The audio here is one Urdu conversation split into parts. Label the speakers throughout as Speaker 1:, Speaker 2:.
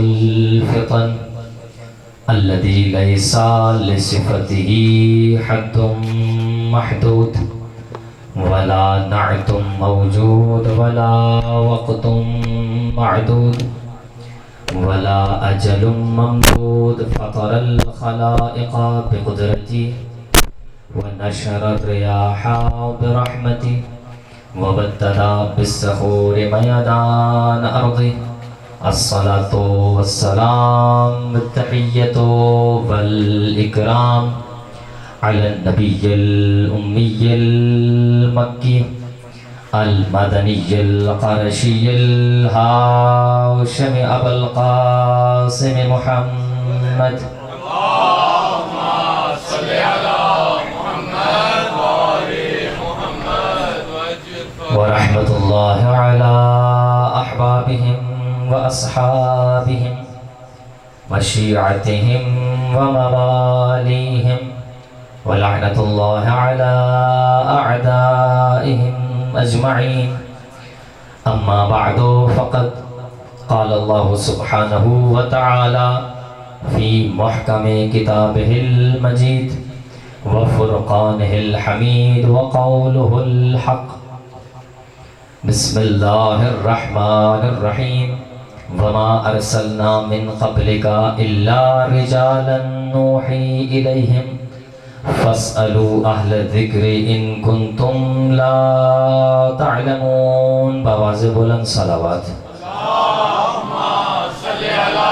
Speaker 1: الفطن الذي ليس لصفته حد محدود ولا نعت موجود ولا وقت معدود ولا أجل ممدود فطر الخلائق بقدرته ونشر الرياح برحمته وبدد بالسحور ميدان أرضه الصلاة والسلام التحية والإكرام على النبي الأمي المكي المدني القرشي الهاشمي أبا القاسم محمد
Speaker 2: اللهم صل على محمد وآل محمد
Speaker 1: ورحمة الله على أحبابهم وأصحابهم وشيعتهم ومواليهم ولعنة الله على أعدائهم أجمعين أما بعد فقد قال الله سبحانه وتعالى في محكم كتابه المجيد وفرقانه الحميد وقوله الحق بسم الله الرحمن الرحيم وما أرسلنا من قبلك إلا رجالا نوحي إليهم فاسألوا أهل الذكر إن كنتم لا تعلمون بواز بلند صلوات
Speaker 2: اللهم صل على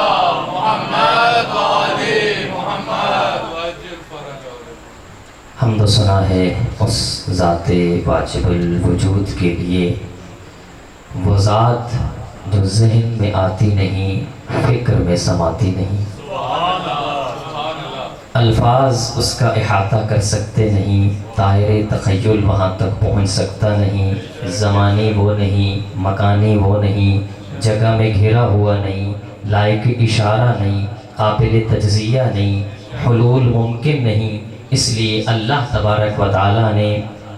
Speaker 2: محمد وآل محمد وأجل فرجهم.
Speaker 1: حمد و ثنا ہے اس ذات واجب الوجود کے لیے، وہ ذات جو ذہن میں آتی نہیں، فکر میں سماتی نہیں، الفاظ اس کا احاطہ کر سکتے نہیں، دائرے تخیل وہاں تک پہنچ سکتا نہیں، زمانی وہ نہیں، مکانی وہ نہیں، جگہ میں گھرا ہوا نہیں، لائق اشارہ نہیں، قابل تجزیہ نہیں، حلول ممکن نہیں۔ اس لیے اللہ تبارک و تعالیٰ نے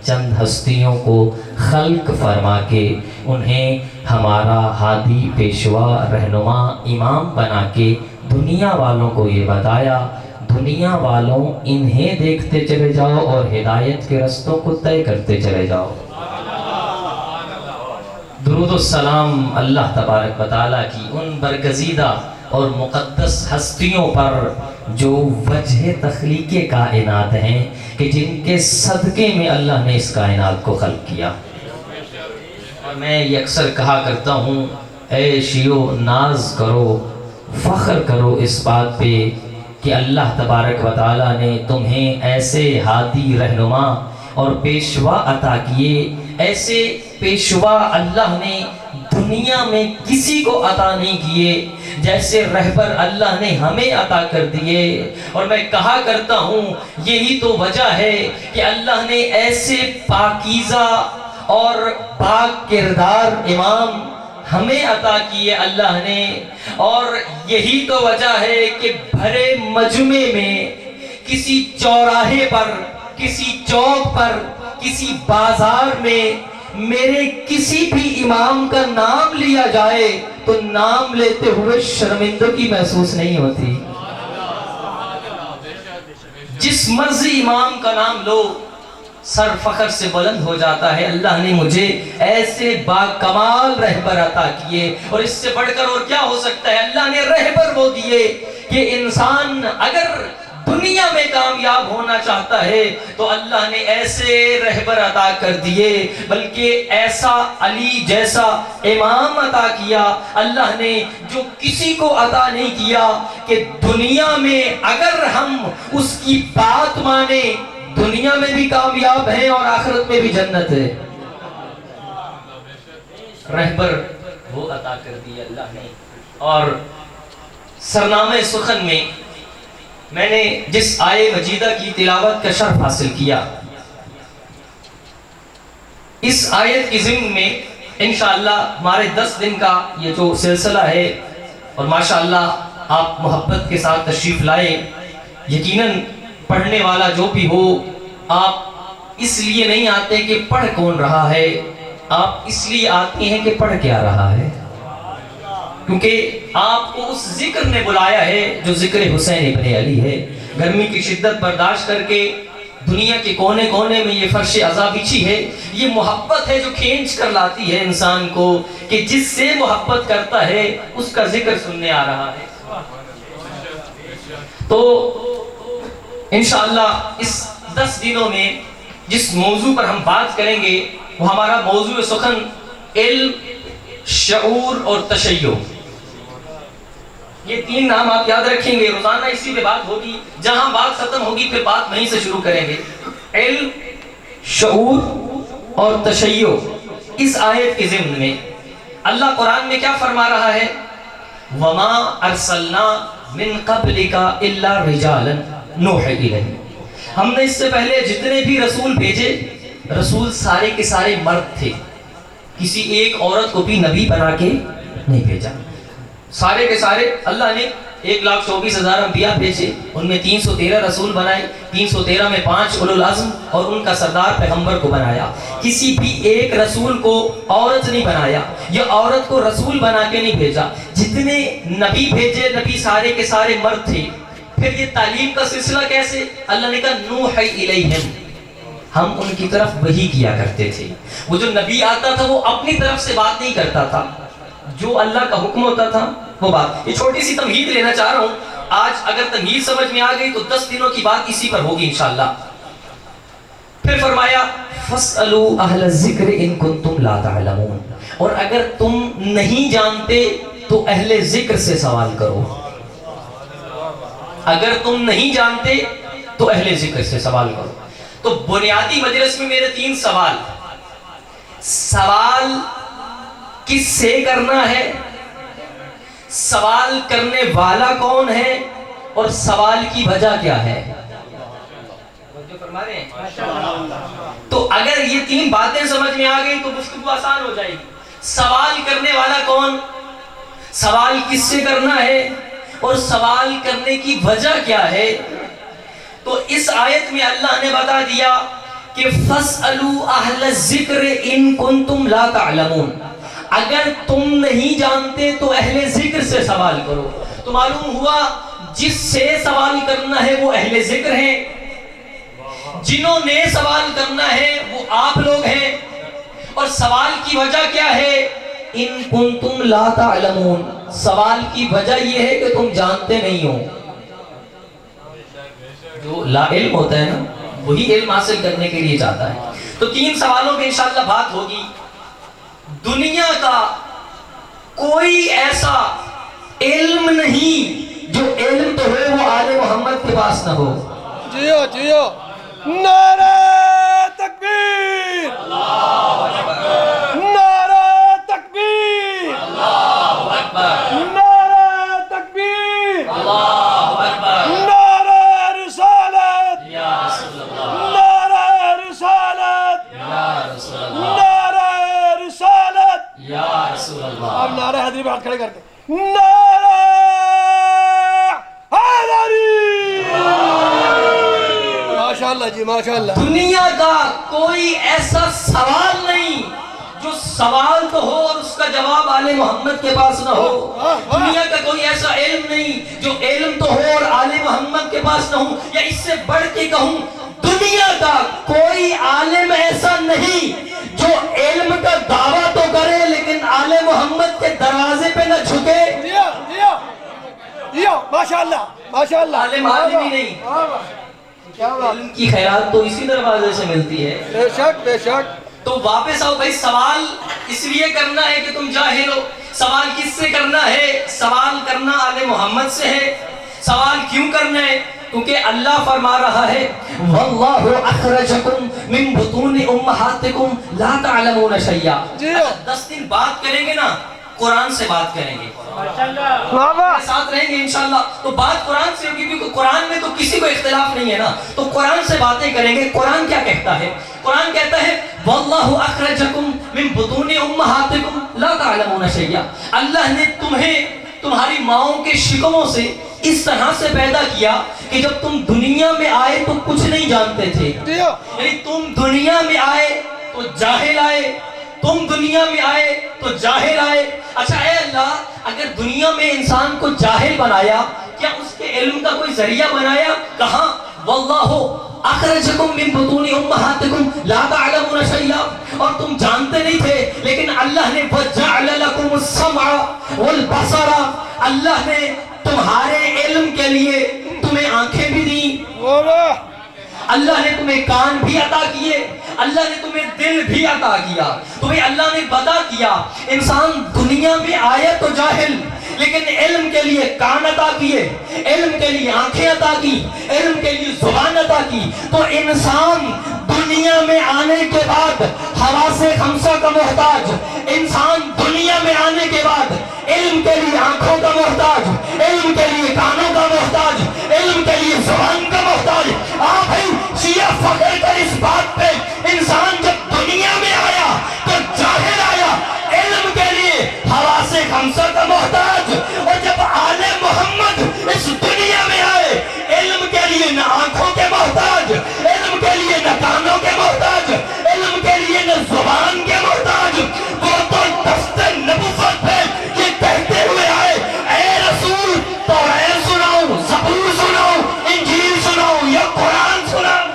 Speaker 1: چند ہستیوں کو خلق فرما کے انہیں ہمارا ہادی، پیشوا، رہنما، امام بنا کے دنیا والوں کو یہ بتایا، دنیا والوں انہیں دیکھتے چلے جاؤ اور ہدایت کے رستوں کو طے کرتے چلے جاؤ۔ درود و سلام اللہ تبارک و تعالیٰ کی ان برگزیدہ اور مقدس ہستیوں پر جو وجہ تخلیق کائنات ہیں کہ جن کے صدقے میں اللہ نے اس کائنات کو خلق کیا۔ اور میں یہ اکثر کہا کرتا ہوں، اے شیعو ناز کرو، فخر کرو اس بات پہ کہ اللہ تبارک و تعالیٰ نے تمہیں ایسے ہادی، رہنما اور پیشوا عطا کیے۔ ایسے پیشوا اللہ نے دنیا میں کسی کو عطا نہیں کیے جیسے رہبر اللہ نے ہمیں عطا کر دیے۔ اور میں کہا کرتا ہوں یہی تو وجہ ہے کہ اللہ نے ایسے پاکیزہ اور پاک کردار امام ہمیں عطا کیے اللہ نے۔ اور یہی تو وجہ ہے کہ بھرے مجمع میں کسی چوراہے پر، کسی چوک پر، کسی بازار میں میرے کسی بھی امام کا نام لیا جائے تو نام لیتے ہوئے شرمندگی محسوس نہیں ہوتی۔ جس مرضی امام کا نام لو سر فخر سے بلند ہو جاتا ہے۔ اللہ نے مجھے ایسے باکمال رہبر عطا کیے، اور اس سے بڑھ کر اور کیا ہو سکتا ہے؟ اللہ نے رہبر وہ دیے کہ انسان اگر دنیا میں کامیاب ہونا چاہتا ہے تو اللہ نے ایسے رہبر عطا کر دیے، بلکہ ایسا علی جیسا امام عطا کیا اللہ نے جو کسی کو عطا نہیں کیا، کہ دنیا میں اگر ہم اس کی بات مانیں دنیا میں بھی کامیاب ہیں اور آخرت میں بھی جنت ہے۔ رہبر وہ عطا کر دی اللہ نے۔ اور سرنامہ سخن میں میں نے جس آیے مجیدہ کی تلاوت کا شرف حاصل کیا، اس آیت کی ضمن میں انشاءاللہ ہمارے 10 دن کا یہ جو سلسلہ ہے، اور ماشاءاللہ آپ محبت کے ساتھ تشریف لائے۔ یقیناً پڑھنے والا جو بھی ہو، آپ اس لیے نہیں آتے کہ پڑھ کون رہا ہے، آپ اس لیے آتے ہیں کہ پڑھ کیا رہا ہے۔ کیونکہ آپ کو اس ذکر نے بلایا ہے جو ذکر حسین ابن علی ہے۔ گرمی کی شدت برداشت کر کے دنیا کے کونے کونے میں یہ فرش عذاب بچھی ہے، یہ محبت ہے جو کھینچ کر لاتی ہے انسان کو، کہ جس سے محبت کرتا ہے اس کا ذکر سننے آ رہا ہے۔ تو انشاءاللہ اس 10 دنوں میں جس موضوع پر ہم بات کریں گے وہ ہمارا موضوع سخن علم، شعور اور تشیع۔ یہ 3 نام آپ یاد رکھیں گے، روزانہ اسی پہ بات ہوگی، جہاں بات ختم ہوگی پھر بات وہیں سے شروع کریں گے۔ علم، شعور اور تشیع۔ اس آیت کے ضمن میں اللہ قرآن میں کیا فرما رہا ہے؟ وَمَا أَرْسَلْنَا مِن قَبْلِكَ إِلَّا رِجَالًا نُوحِي إِلَيْهِمْ۔ ہم نے اس سے پہلے جتنے بھی رسول بھیجے، رسول سارے کے سارے مرد تھے، کسی ایک عورت کو بھی نبی بنا کے نہیں بھیجا۔ سارے کے سارے اللہ نے 1,24,000 انبیاء بھیجے، ان میں 313 رسول بنائے، 313 میں 5 اولو العزم اور ان کا سردار پیغمبر کو بنایا۔ کسی بھی ایک رسول کو عورت نہیں بنایا یا عورت کو رسول بنا کے نہیں بھیجا۔ جتنے نبی بھیجے، نبی سارے کے سارے مرد تھے۔ پھر یہ تعلیم کا سلسلہ کیسے؟ اللہ نے کہا نوحی الیہم، ہم ان کی طرف وحی کیا کرتے تھے۔ وہ جو نبی آتا تھا وہ اپنی طرف سے بات نہیں کرتا تھا، جو اللہ کا حکم ہوتا تھا وہ بات۔ یہ چھوٹی سی تمہید لینا چاہ رہا ہوں، آج اگر تمہید سمجھ میں آ گئی تو 10 دنوں کی بات اسی پر ہوگی انشاءاللہ۔ پھر فرمایا فَاسْأَلُوا أَهْلَ الذِّكْرِ إِن كُنتُمْ لَا تَعْلَمُونَ، اور اگر تم نہیں جانتے تو اہل ذکر سے سوال کرو۔ اگر تم نہیں جانتے تو اہل ذکر سے سوال کرو۔ تو بنیادی مجلس میں میرے 3 سوال۔ سوال کس سے کرنا ہے، سوال کرنے والا کون ہے، اور سوال کی وجہ کیا ہے؟ تو اگر یہ 3 باتیں سمجھ میں آ گئی تو گفتگو آسان ہو جائے گی۔ سوال کرنے والا کون، سوال کس سے کرنا ہے، اور سوال کرنے کی وجہ کیا ہے؟ تو اس آیت میں اللہ نے بتا دیا کہ فَاسْأَلُوا أَهْلَ الذِّكْرِ إِن كُنتُمْ لَا تَعْلَمُونَ، اگر تم نہیں جانتے تو اہل ذکر سے سوال کرو۔ تو معلوم ہوا جس سے سوال کرنا ہے وہ اہل ذکر ہیں، جنہوں نے سوال کرنا ہے وہ آپ لوگ ہیں۔ اور سوال کی وجہ کیا ہے؟ ان کنتم لا تعلمون، سوال کی وجہ یہ ہے کہ تم جانتے نہیں ہو۔ جو لا علم ہوتا ہے نا وہی علم حاصل کرنے کے لیے چاہتا ہے۔ تو 3 سوالوں پہ انشاءاللہ بات ہوگی۔ دنیا کا کوئی ایسا علم نہیں جو علم تو ہے وہ آل محمد کے پاس نہ ہو۔
Speaker 3: جیو جیو، نعرہ تکبیر، نعرہ تکبیر، نعرہ تکبیر، نعرہ رسالت، نعرہ رسالت، نعرہ رسالت۔ آپ نعرہ حیدری بات کھڑے کر کے نعرہ حیدری۔ ماشاءاللہ جی ماشاءاللہ۔
Speaker 1: دنیا کا کوئی ایسا سوال نہیں جو سوال تو ہو اور اس کا جواب آل محمد کے پاس نہ ہو۔ دنیا کا کوئی ایسا علم نہیں جو علم تو ہو اور آل محمد کے پاس نہ ہو۔ یا اس سے بڑھ کے کہوں، دنیا کا کوئی عالم ایسا نہیں جو علم کا دعویٰ تو کرے لیکن آل محمد کے دروازے پہ نہ جھکے۔
Speaker 3: جیو جیو جیو، ماشاءاللہ ماشاءاللہ۔
Speaker 1: عالم عالم ہی نہیں،
Speaker 3: کیا بات،
Speaker 1: علم کی خیرات تو اسی دروازے سے ملتی ہے۔
Speaker 3: بے شک بے شک۔
Speaker 1: تو واپس آؤ بھائی، سوال اس لیے کرنا ہے کہ تم جاہل ہو۔ سوال کس سے کرنا ہے؟ سوال کرنا آل محمد سے ہے۔ سوال کیوں کرنا ہے؟ کیونکہ اللہ فرما رہا ہے وَاللَّهُ أَخْرَجَكُم مِّن بُطُونِ أُمَّهَاتِكُمْ لَا تَعْلَمُونَ شَيْئًا۔ اگر 10 دن بات کریں گے نا قرآن سے بات کریں گے، ساتھ رہیں گے انشاءاللہ، تو بات قرآن سے ہوگی، کیونکہ قرآن میں تو کسی کو اختلاف نہیں ہے نا، تو قرآن سے باتیں کریں گے۔ قرآن کیا کہتا ہے؟ قرآن کہتا ہے وَاللَّهُ أَخْرَجَكُم مِّن بُطُونِ أُمَّهَاتِكُمْ لَا تَعْلَمُونَ شَيْئًا۔ اللہ نے تمہیں تمہاری ماؤں کے شکموں سے اس طرح سے پیدا کیا کہ جب تم دنیا میں آئے تو کچھ نہیں جانتے تھے۔ یعنی تم دنیا میں آئے تو جاہل آئے، تم دنیا میں آئے تو جاہل آئے. اچھا اے اللہ، اگر دنیا میں انسان کو جاہل بنایا، کیا اس کے علم کا کوئی ذریعہ بنایا؟ کہاں؟ واللہ اخرجکم من بطون امہاتکم لا تعلمون شیئا، اور تم جانتے نہیں تھے، لیکن اللہ نے وجعل لکم السمع والبصر، اللہ نے تمہارے علم کے لیے تمہیں آنکھیں بھی دیں، اللہ نے تمہیں کان بھی عطا کیے، اللہ نے تمہیں دل بھی عطا کیا. تمہیں اللہ نے بتا کیا انسان دنیا میں آیا تو جاہل، لیکن علم کے لیے کان عطا کیے، علم کے لیے آنکھیں عطا کی، علم کے لیے زبان عطا کی. تو انسان دنیا میں آنے کے بعد حواس خمسہ کا محتاج، انسان دنیا میں آنے کے بعد علم کے لیے آنکھوں کا محتاج، علم کے لیے کانوں کا محتاج، علم کے لیے زبان کا محتاج. بھائی شیعہ فخر کر اس بات پہ، انسان جب دنیا میں آیا تو جاہل آیا، علم کے لیے حواس خمسہ کا محتاج. اور جب آل محمد اس دنیا میں آئے، علم کے لیے نہ آنکھوں کے محتاج، علم کے لیے نہ کانوں کے محتاج، علم کے لیے نہ زبان کے محتاج. وہ تو دست نبوت ہے یہ کہتے ہوئے آئے، اے رسول توریت سناؤں، زبور سناؤں، انجیل سناؤں یا قرآن سناؤں؟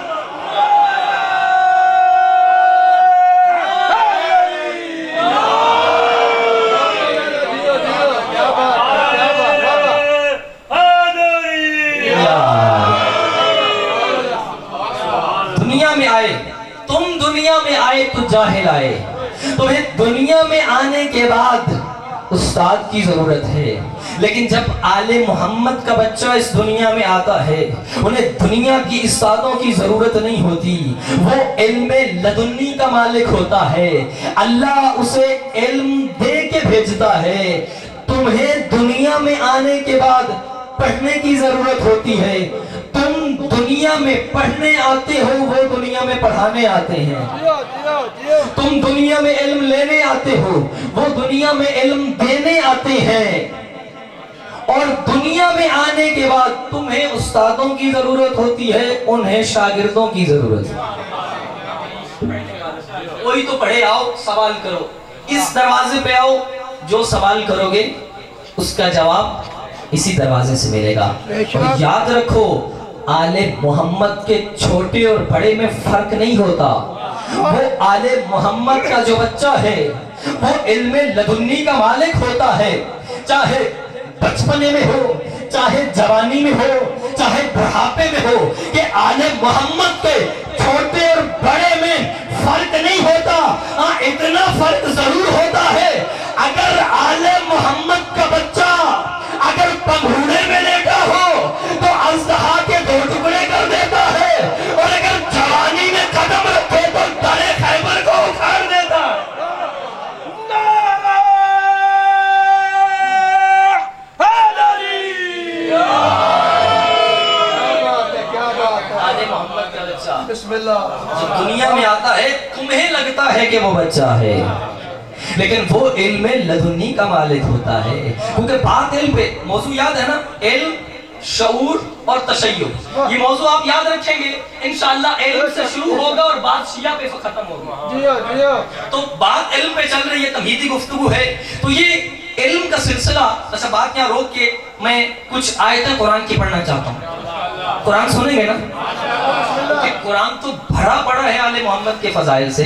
Speaker 1: دنیا میں آئے، تم دنیا میں آئے تو جاہل آئے. تمہیں دنیا میں آنے کے بعد استاد کی ضرورت ہے، لیکن جب آل محمد کا بچہ اس دنیا میں آتا ہے انہیں دنیا کی استادوں کی ضرورت نہیں ہوتی. وہ علم لدنی کا مالک ہوتا ہے، اللہ اسے علم دے کے بھیجتا ہے. تمہیں دنیا میں آنے کے بعد پڑھنے کی ضرورت ہوتی ہے. تم دنیا میں پڑھنے آتے ہو، وہ دنیا میں پڑھانے آتے ہیں. تم دنیا میں علم لینے آتے ہو، وہ دنیا میں علم دینے آتے ہیں. اور دنیا میں آنے کے بعد تمہیں استادوں کی ضرورت ہوتی ہے، انہیں شاگردوں کی ضرورت ہے. کوئی تو پڑھے، آؤ سوال کرو، اس دروازے پہ آؤ، جو سوال کرو گے اس کا جواب اسی دروازے سے ملے گا. اور یاد رکھو آل محمد کے چھوٹے اور بڑے میں فرق نہیں ہوتا. وہ آل محمد کا جو بچہ ہے وہ علم لدنی کا مالک ہوتا ہے، چاہے بچپنے میں ہو، چاہے جوانی میں ہو، چاہے بڑھاپے میں ہو. کہ آل محمد کے چھوٹے اور بڑے میں فرق نہیں ہوتا. ہاں اتنا فرق ضرور ہوتا ہے، اگر آل محمد کا بچہ اگر پنگھوڑے میں لیٹا ہو تو اژدہا کے 2 ٹکڑے کر دیتا ہے، اور اگر جوانی میں قدم رکھے تو درے خیبر کو اکھاڑ دیتا ہے. آل محمد کا بچہ
Speaker 3: بسم اللہ
Speaker 1: جب دنیا میں آتا ہے تمہیں لگتا ہے کہ وہ بچہ ہے، لیکن وہ علم لدنی کا مالک ہوتا ہے. کیونکہ بات علم پہ، موضوع یاد ہے نا، علم، شعور اور تشیع. یہ موضوع آپ یاد رکھیں گے انشاءاللہ. علم سے شروع ہوگا اور بات شیعہ پہ ختم ہوگی. تو بات علم پہ چل رہی ہے، تمہیدی گفتگو ہے. تو یہ علم کا سلسلہ، اچھا بات یہاں روک کے میں کچھ آیتیں قرآن کی پڑھنا چاہتا ہوں. قرآن سنیں گے نا؟ کہ قرآن تو بھرا پڑا ہے آل محمد کے فضائل سے.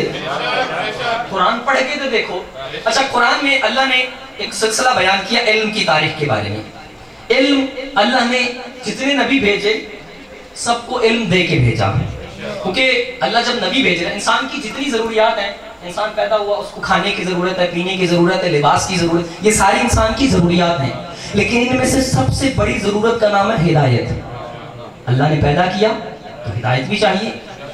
Speaker 1: قرآن پڑھ کے تو دیکھو. اچھا قرآن میں اللہ نے ایک سلسلہ بیان کیا علم کی تاریخ کے بارے میں. علم اللہ نے جتنے نبی بھیجے سب کو علم دے کے بھیجا. کیونکہ اللہ جب نبی بھیج رہا ہے، انسان کی جتنی ضروریات ہیں، انسان پیدا ہوا اس کو کھانے کی ضرورت ہے، پینے کی ضرورت ہے، لباس کی ضرورت، یہ ساری انسان کی ضروریات ہیں. لیکن ان میں سے سب سے بڑی ضرورت کا نام ہے ہدایت. اللہ نے پیدا کیا تو ہدایت بھی چاہیے.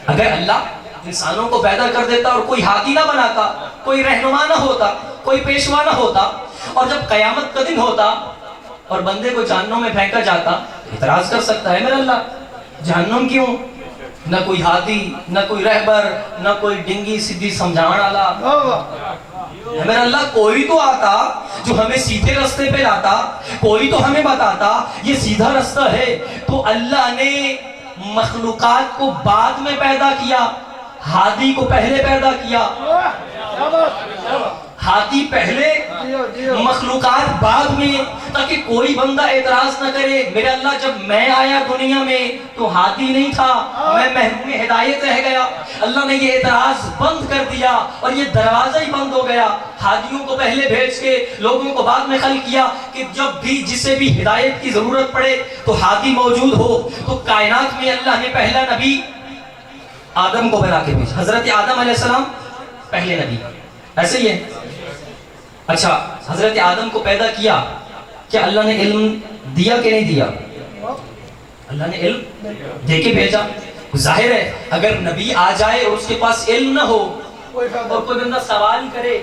Speaker 1: اگر اللہ انسانوں کو پیدا کر دیتا اور کوئی ہادی نہ بناتا، کوئی رہنما نہ ہوتا، کوئی پیشوا نہ ہوتا، اور جب قیامت کا دن ہوتا اور بندے کو جہنم میں پھینکا جاتا، اعتراض کر سکتا ہے میرا اللہ جہنم کیوں؟ نہ کوئی ہادی، نہ کوئی رہبر، نہ کوئی ڈنگی سیدھی سمجھان والا. میرا اللہ کوئی تو آتا جو ہمیں سیدھے رستے پہ لاتا، کوئی تو ہمیں بتاتا یہ سیدھا رستہ ہے. تو اللہ نے مخلوقات کو بعد میں پیدا کیا، ہادی کو پہلے پیدا کیا، ہادی پہلے مخلوقات بعد میں، تاکہ کوئی بندہ اعتراض نہ کرے میرے اللہ جب میں آیا دنیا میں تو ہادی نہیں تھا، میں محروم ہدایت رہ گیا۔ اللہ نے یہ اعتراض بند کر دیا اور یہ دروازہ ہی بند ہو گیا۔ ہادیوں کو پہلے بھیج کے لوگوں کو بعد میں خلق کیا کہ جب بھی جسے بھی ہدایت کی ضرورت پڑے تو ہادی موجود ہو۔ تو کائنات میں اللہ نے پہلا نبی آدم کو بنا کے بھیجا، حضرت آدم علیہ السلام پہلے نبی، ایسے ہی ہے۔ اچھا، حضرت آدم کو پیدا کیا، کیا اللہ نے علم دیا کہ نہیں دیا؟ اللہ نے علم دے کے بھیجا۔ ظاہر ہے اگر نبی آ جائے اور اس کے پاس علم نہ ہو اور کوئی بندہ سوال کرے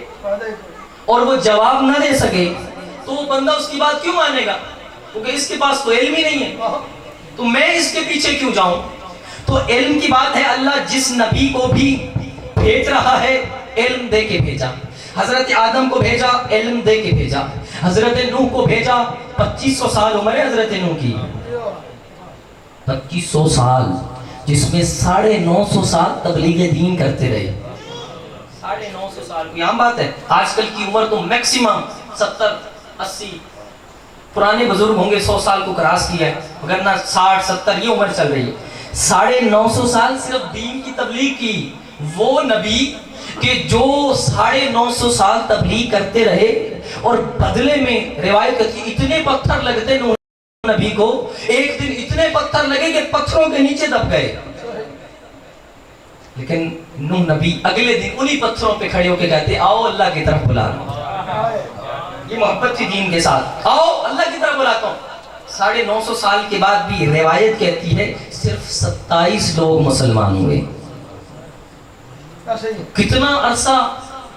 Speaker 1: اور وہ جواب نہ دے سکے تو وہ بندہ اس کی بات کیوں مانے گا؟ کیونکہ اس کے پاس تو علم ہی نہیں ہے، تو میں اس کے پیچھے کیوں جاؤں؟ تو علم کی بات ہے، اللہ جس نبی کو بھی بھیج رہا ہے علم دے کے بھیجا۔ حضرت آدم کو بھیجا، علم دے کے بھیجا۔ حضرت نوح کو بھیجا، 2500 سال عمر ہے حضرت نوح کی، 2500 سال، جس میں 950 سال تبلیغ دین کرتے رہے۔ 950 سال کوئی عام بات ہے؟ آج کل کی عمر تو میکسیمم 70-80، پرانے بزرگ ہوں گے 100 سال کو کراس کیا ہے، وگرنہ 60-70 یہ عمر چل رہی ہے۔ 950 سال صرف دین کی تبلیغ کی۔ وہ نبی کہ جو 950 سال تبلیغ کرتے رہے اور بدلے میں روایت کی اتنے پتھر لگتے نوح نبی کو، ایک دن اتنے پتھر لگے کہ پتھروں کے نیچے دب گئے، لیکن نوح نبی اگلے دن انہی پتھروں پہ کھڑے ہو کے کہتے آؤ اللہ کی طرف بلانا۔ یہ محبت تھی دین کے ساتھ، آؤ اللہ کی طرف بلاتا ہوں۔ 950 سال کے بعد بھی روایت کہتی ہے صرف 27 لوگ مسلمان ہوئے۔ کتنا عرصہ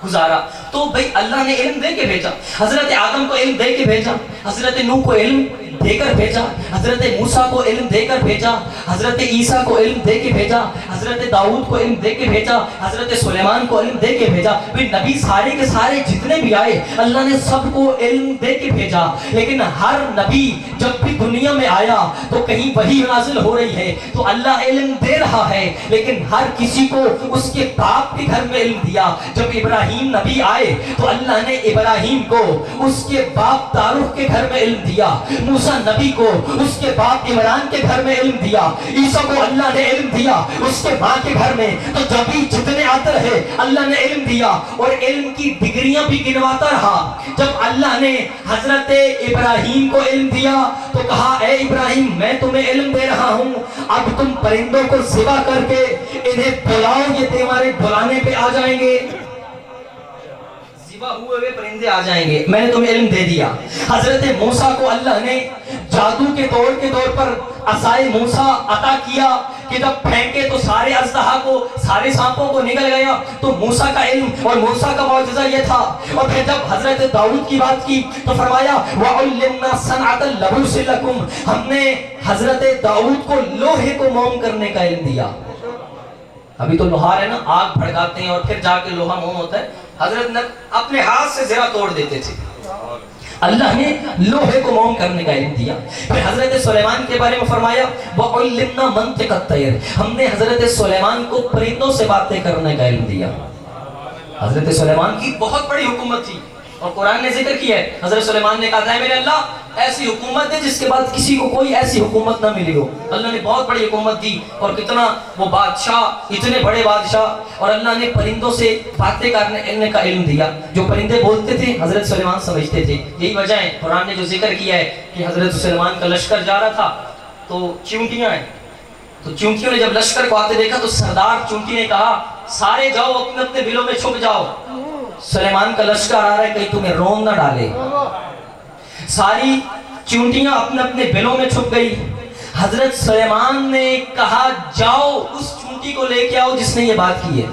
Speaker 1: گزارا؟ تو بھئی اللہ نے علم دے کے بھیجا، حضرت آدم کو علم دے کے بھیجا، حضرت نوح کو علم دے کر بھیجا، حضرت موسیٰ کو علم دے کر بھیجا، حضرت عیسیٰ کو علم دے کے بھیجا، حضرت داؤد کو علم دے کے بھیجا، حضرت سلیمان کو علم دے کے بھیجا۔ پھر نبی سارے کے سارے جتنے بھی آئے اللہ نے سب کو علم دے کے بھیجا، لیکن ہر نبی جب بھی دنیا میں آیا تو کہیں وحی نازل ہو رہی ہے تو اللہ علم دے رہا ہے، لیکن ہر کسی کو اس کے باپ کے گھر میں علم دیا۔ جب ابراہیم نبی آئے تو اللہ نے ابراہیم کو اس کے باپ تاروح کے گھر میں علم دیا، موسیٰ نبی کو اس کے باپ عمران کے گھر میں علم دیا، عیسیٰ کو اللہ نے علم دیا اس کے ماں کے گھر میں۔ تو جب بھی جتنے آتے رہے اللہ نے علم دیا اور علم کی ڈگریاں بھی گنواتا رہا۔ جب اللہ نے حضرت ابراہیم کو علم دیا تو کہا اے ابراہیم میں تمہیں علم دے رہا ہوں، اب تم پرندوں کو ذبح کر کے انہیں بلاؤ، یہ تمہارے بلانے پہ آ جائیں گے، ذبح ہوئے ہوئے پرندے آ جائیں گے، میں نے تمہیں علم دے دیا۔ حضرت موسیٰ کو اللہ نے جادو کے طور پر عصائے موسیٰ عطا کیا کہ جب پھینکے تو سارے اژدہا کو، سارے سانپوں کو نگل گیا۔ تو موسیٰ کا علم اور موسیٰ کا معجزہ یہ تھا۔ اور پھر جب حضرت داؤد کی بات کی تو فرمایا وَعُلِّمْنَا صَنْعَةَ اللَّبُوسِ لَكُمْ، ہم نے حضرت داؤد کو لوہے کو موم کرنے کا علم دیا۔ ابھی تو لوہار ہے نا، آگ بھڑکاتے ہیں اور پھر جا کے لوہا موم ہوتا ہے، حضرت نے اپنے ہاتھ سے زرہ توڑ دیتے تھے، اللہ نے لوہے کو موم کرنے کا علم دیا۔ پھر حضرت سلیمان کے بارے میں فرمایا وَعُلِّمْنَا مَنْطِقَ الطَّيْرِ، ہم نے حضرت سلیمان کو پرندوں سے باتیں کرنے کا علم دیا۔ حضرت سلیمان کی بہت بڑی حکومت تھی اور قرآن نے ذکر کیا ہے، حضرت سلیمان نے کہا ہے میرے اللہ ایسی حکومت ہے جس کے بعد کسی کو کوئی ایسی حکومت نہ ملی ہو۔ اللہ نے بہت بڑی حکومت دی اور کتنا وہ بادشاہ، اتنے بڑے بادشاہ، اور اللہ نے پرندوں سے باتیں کرنے کا علم دیا۔ جو پرندے بولتے تھے حضرت سلیمان سمجھتے تھے۔ یہی وجہ ہے قرآن نے جو ذکر کیا ہے کہ حضرت سلیمان کا لشکر جا رہا تھا تو چیونٹیاں ہیں، تو چیونٹیوں نے جب لشکر کو آتے دیکھا تو سردار چیونٹی نے کہا سارے جاؤ اپنے اپنے بلوں میں چھپ جاؤ، سلیمان کا لشکر آ رہا ہے کہیں تمہیں روم نہ ڈالے۔ ساری چیونٹیاں اپنے اپنے بلوں میں چھپ گئی۔ حضرت سلیمان نے کہا جاؤ اس چونٹی کو لے کے آؤ جس نے یہ بات کی ہے۔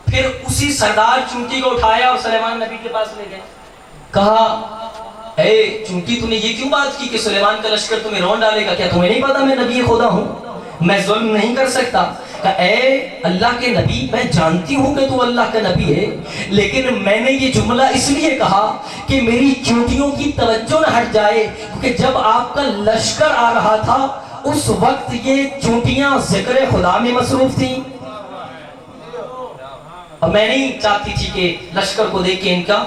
Speaker 1: پھر اسی سردار چونٹی کو اٹھایا اور سلیمان نبی کے پاس لے گئے، کہا اے چونٹی تم نے یہ کیوں بات کی کہ سلیمان کا لشکر تمہیں رون ڈالے گا؟ کیا تمہیں نہیں پتا میں نبی خدا ہوں، میں ظلم نہیں کر سکتا؟ کہ اے اللہ کے نبی میں جانتی ہوں کہ تو اللہ کا نبی ہے، لیکن میں نے یہ جملہ اس لیے کہا کہ میری چونٹیوں کی توجہ نہ ہٹ جائے، کیونکہ جب آپ کا لشکر آ رہا تھا اس وقت یہ چونٹیاں ذکر خدا میں مصروف تھیں، اور میں نہیں چاہتی تھی کہ لشکر کو دیکھ کے ان کا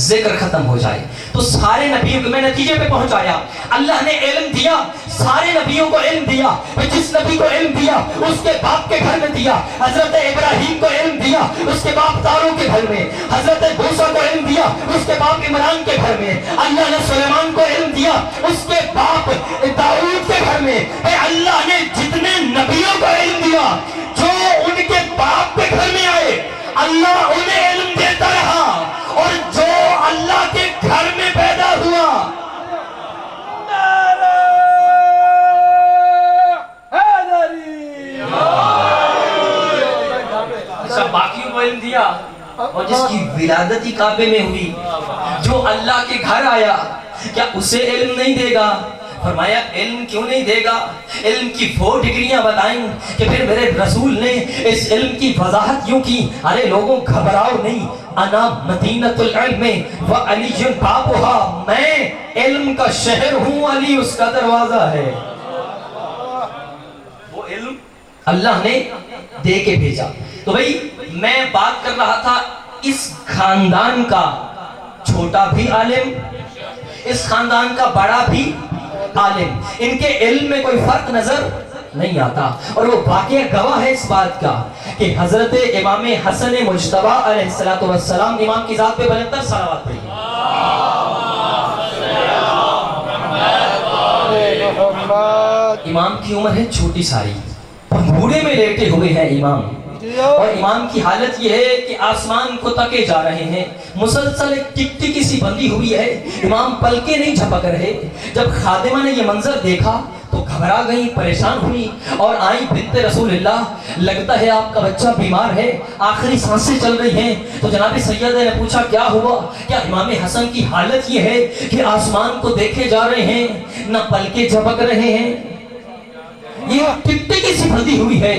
Speaker 1: ذکر ختم ہو جائے. تو سارے نبیوں کو میں نتیجے پہ پہنچایا. اللہ نے علم دیا, سارے نبیوں کو علم دیا. جس نبی کو علم دیا اس کے باپ کے گھر میں دیا. حضرت ابراہیم کو علم دیا, اس کے باپ تاروں کے گھر میں. حضرت موسیٰ کو علم دیا, اس کے باپ عمران کے گھر میں. اللہ نے سلیمان کو علم دیا, اس کے باپ داؤد کے گھر میں. اللہ نے جتنے نبیوں کو علم دیا, جو ان کے باپ کے گھر میں آئے, اللہ انہیں علم دیتا رہا. اور جو اللہ کے گھر میں پیدا ہوا, سب باقیوں کو علم دیا. اور جس کی ولادت ہی کعبے میں ہوئی, جو اللہ کے گھر آیا, کیا اسے علم نہیں دے گا؟ فرمایا علم کیوں نہیں دے گا؟ علم کی وہ ڈگریاں بتائیں کہ پھر میرے رسول نے اس علم کی وضاحت یوں کی, ارے لوگوں گھبراؤ نہیں, انا مدینۃ العلم وعلی بابها, میں علم کا شہر ہوں, علی اس کا دروازہ ہے. وہ علم اللہ نے دے کے بھیجا. تو بھئی میں بات کر رہا تھا اس خاندان کا چھوٹا بھی عالم, اس خاندان کا بڑا بھی عالم, ان کے علم میں کوئی فرق نظر نہیں آتا. اور وہ واقعہ گواہ ہے اس بات کا کہ حضرت امام حسن مجتبی علیہ السلام, امام کی ذات پہ بلند تر صلوات پڑھیے. امام کی عمر ہے چھوٹی ساری, پنگھوڑے میں لیٹے ہوئے ہیں امام, اور امام کی حالت یہ ہے کہ آسمان کو تکے جا رہے ہیں, مسلسل ایک ٹک ٹکی سی بندی ہوئی ہے, امام پلکے نہیں جھپک رہے. جب خادمہ نے یہ منظر دیکھا تو گھبرا گئی, پریشان ہوئی, اور آئی بنت رسول اللہ, لگتا ہے آپ کا بچہ بیمار ہے, آخری سانسیں چل رہی ہیں. تو جناب سیدہ نے پوچھا کیا ہوا؟ کیا امام حسن کی حالت یہ ہے کہ آسمان کو دیکھے جا رہے ہیں, نہ پلکے جھپک رہے ہیں, یہ ٹکٹے کی سی بندی ہوئی ہے.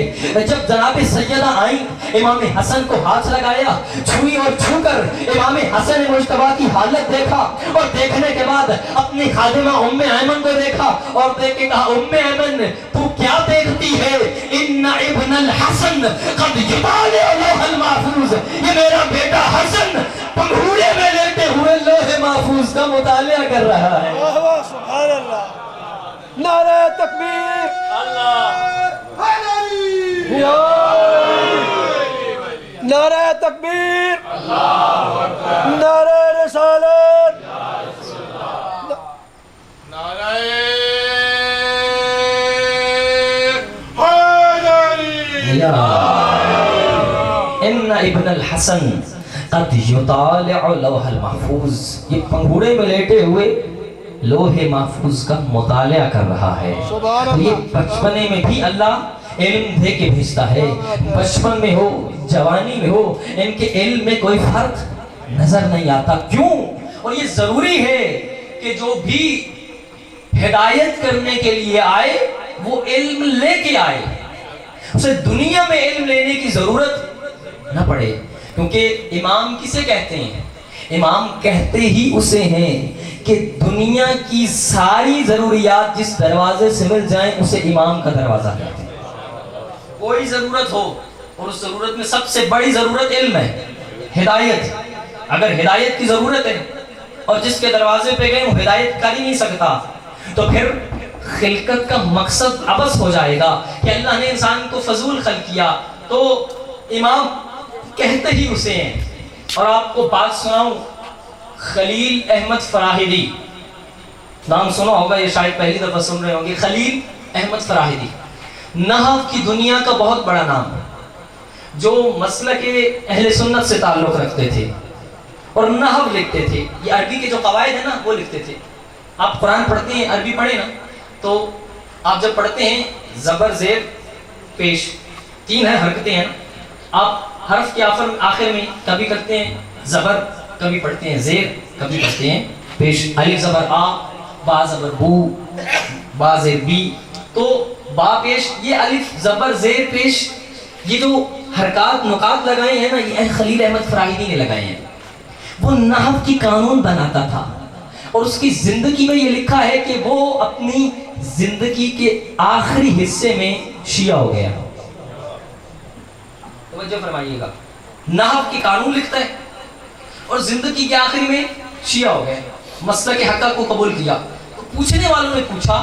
Speaker 1: جب جناب سیدہ آئیں, امام حسن کو ہاتھ لگایا, چھوئی, اور چھو کر امام حسن مجتبی کی حالت دیکھا, اور دیکھنے کے بعد اپنی خادمہ ام ایمن کو دیکھا, اور دیکھ کے کہا ام ایمن تو کیا دیکھتی ہے؟ ان ابن الحسن قد یطالع لوح المحفوظ, یہ میرا بیٹا حسن پنگھوڑے میں لیٹے ہوئے لوح محفوظ کا مطالعہ کر رہا ہے.
Speaker 3: سبحان اللہ, نعرہ تکبیر, نعرہ تکبیر, نعرہ رسالت,
Speaker 2: نعرہ حیدری.
Speaker 1: ان ابن الحسن قد یطالع لوح المحفوظ, یہ پنگھوڑے میں لیٹے ہوئے لوح محفوظ کا مطالعہ کر رہا ہے. تو یہ بچپنے میں بھی اللہ علم دے کے بھیجتا ہے, بچپن میں ہو, جوانی میں ہو, ان کے علم میں کوئی فرق نظر نہیں آتا. کیوں؟ اور یہ ضروری ہے کہ جو بھی ہدایت کرنے کے لیے آئے وہ علم لے کے آئے, اسے دنیا میں علم لینے کی ضرورت نہ پڑے. کیونکہ امام کسے کہتے ہیں؟ امام کہتے ہی اسے ہیں کہ دنیا کی ساری ضروریات جس دروازے سے مل جائیں اسے امام کا دروازہ کہتے ہیں. کوئی ضرورت ہو, اور اس ضرورت میں سب سے بڑی ضرورت علم ہے, ہدایت. اگر ہدایت کی ضرورت ہے اور جس کے دروازے پہ گئے وہ ہدایت کر ہی نہیں سکتا, تو پھر خلقت کا مقصد عبث ہو جائے گا کہ اللہ نے انسان کو فضول خلق کیا. تو امام کہتے ہی اسے ہیں. اور آپ کو بات سناؤں, خلیل احمد فراہیدی, نام سنا ہوگا, یہ شاید پہلی دفعہ سن رہے ہوں گے. خلیل احمد فراہیدی نحو کی دنیا کا بہت بڑا نام, جو مسلک اہل سنت سے تعلق رکھتے تھے اور نحو لکھتے تھے. یہ عربی کے جو قواعد ہیں نا وہ لکھتے تھے. آپ قرآن پڑھتے ہیں, عربی پڑھیں نا, تو آپ جب پڑھتے ہیں زبر زیر پیش, تین ہے حرکتیں ہیں, آپ حرف کے آخر میں کبھی کرتے ہیں زبر, کبھی پڑھتے ہیں زیر, کبھی پڑھتے ہیں پیش. الف زبر آ, با زبر بو, با زیر بی. تو با پیش, یہ الف زبر زیر پیش, یہ جو حرکات نکات لگائے ہیں نا, یہ خلیل احمد فراہیدی نے لگائے ہیں. وہ نحو کی قانون بناتا تھا, اور اس کی زندگی میں یہ لکھا ہے کہ وہ اپنی زندگی کے آخری حصے میں شیعہ ہو گیا. توجہ فرمائیے گا, نحو کے قانون لکھتا ہے اور زندگی کے آخری میں شیعہ ہو گئے، مسلک حقہ کو قبول کیا۔ تو پوچھنے والوں نے پوچھا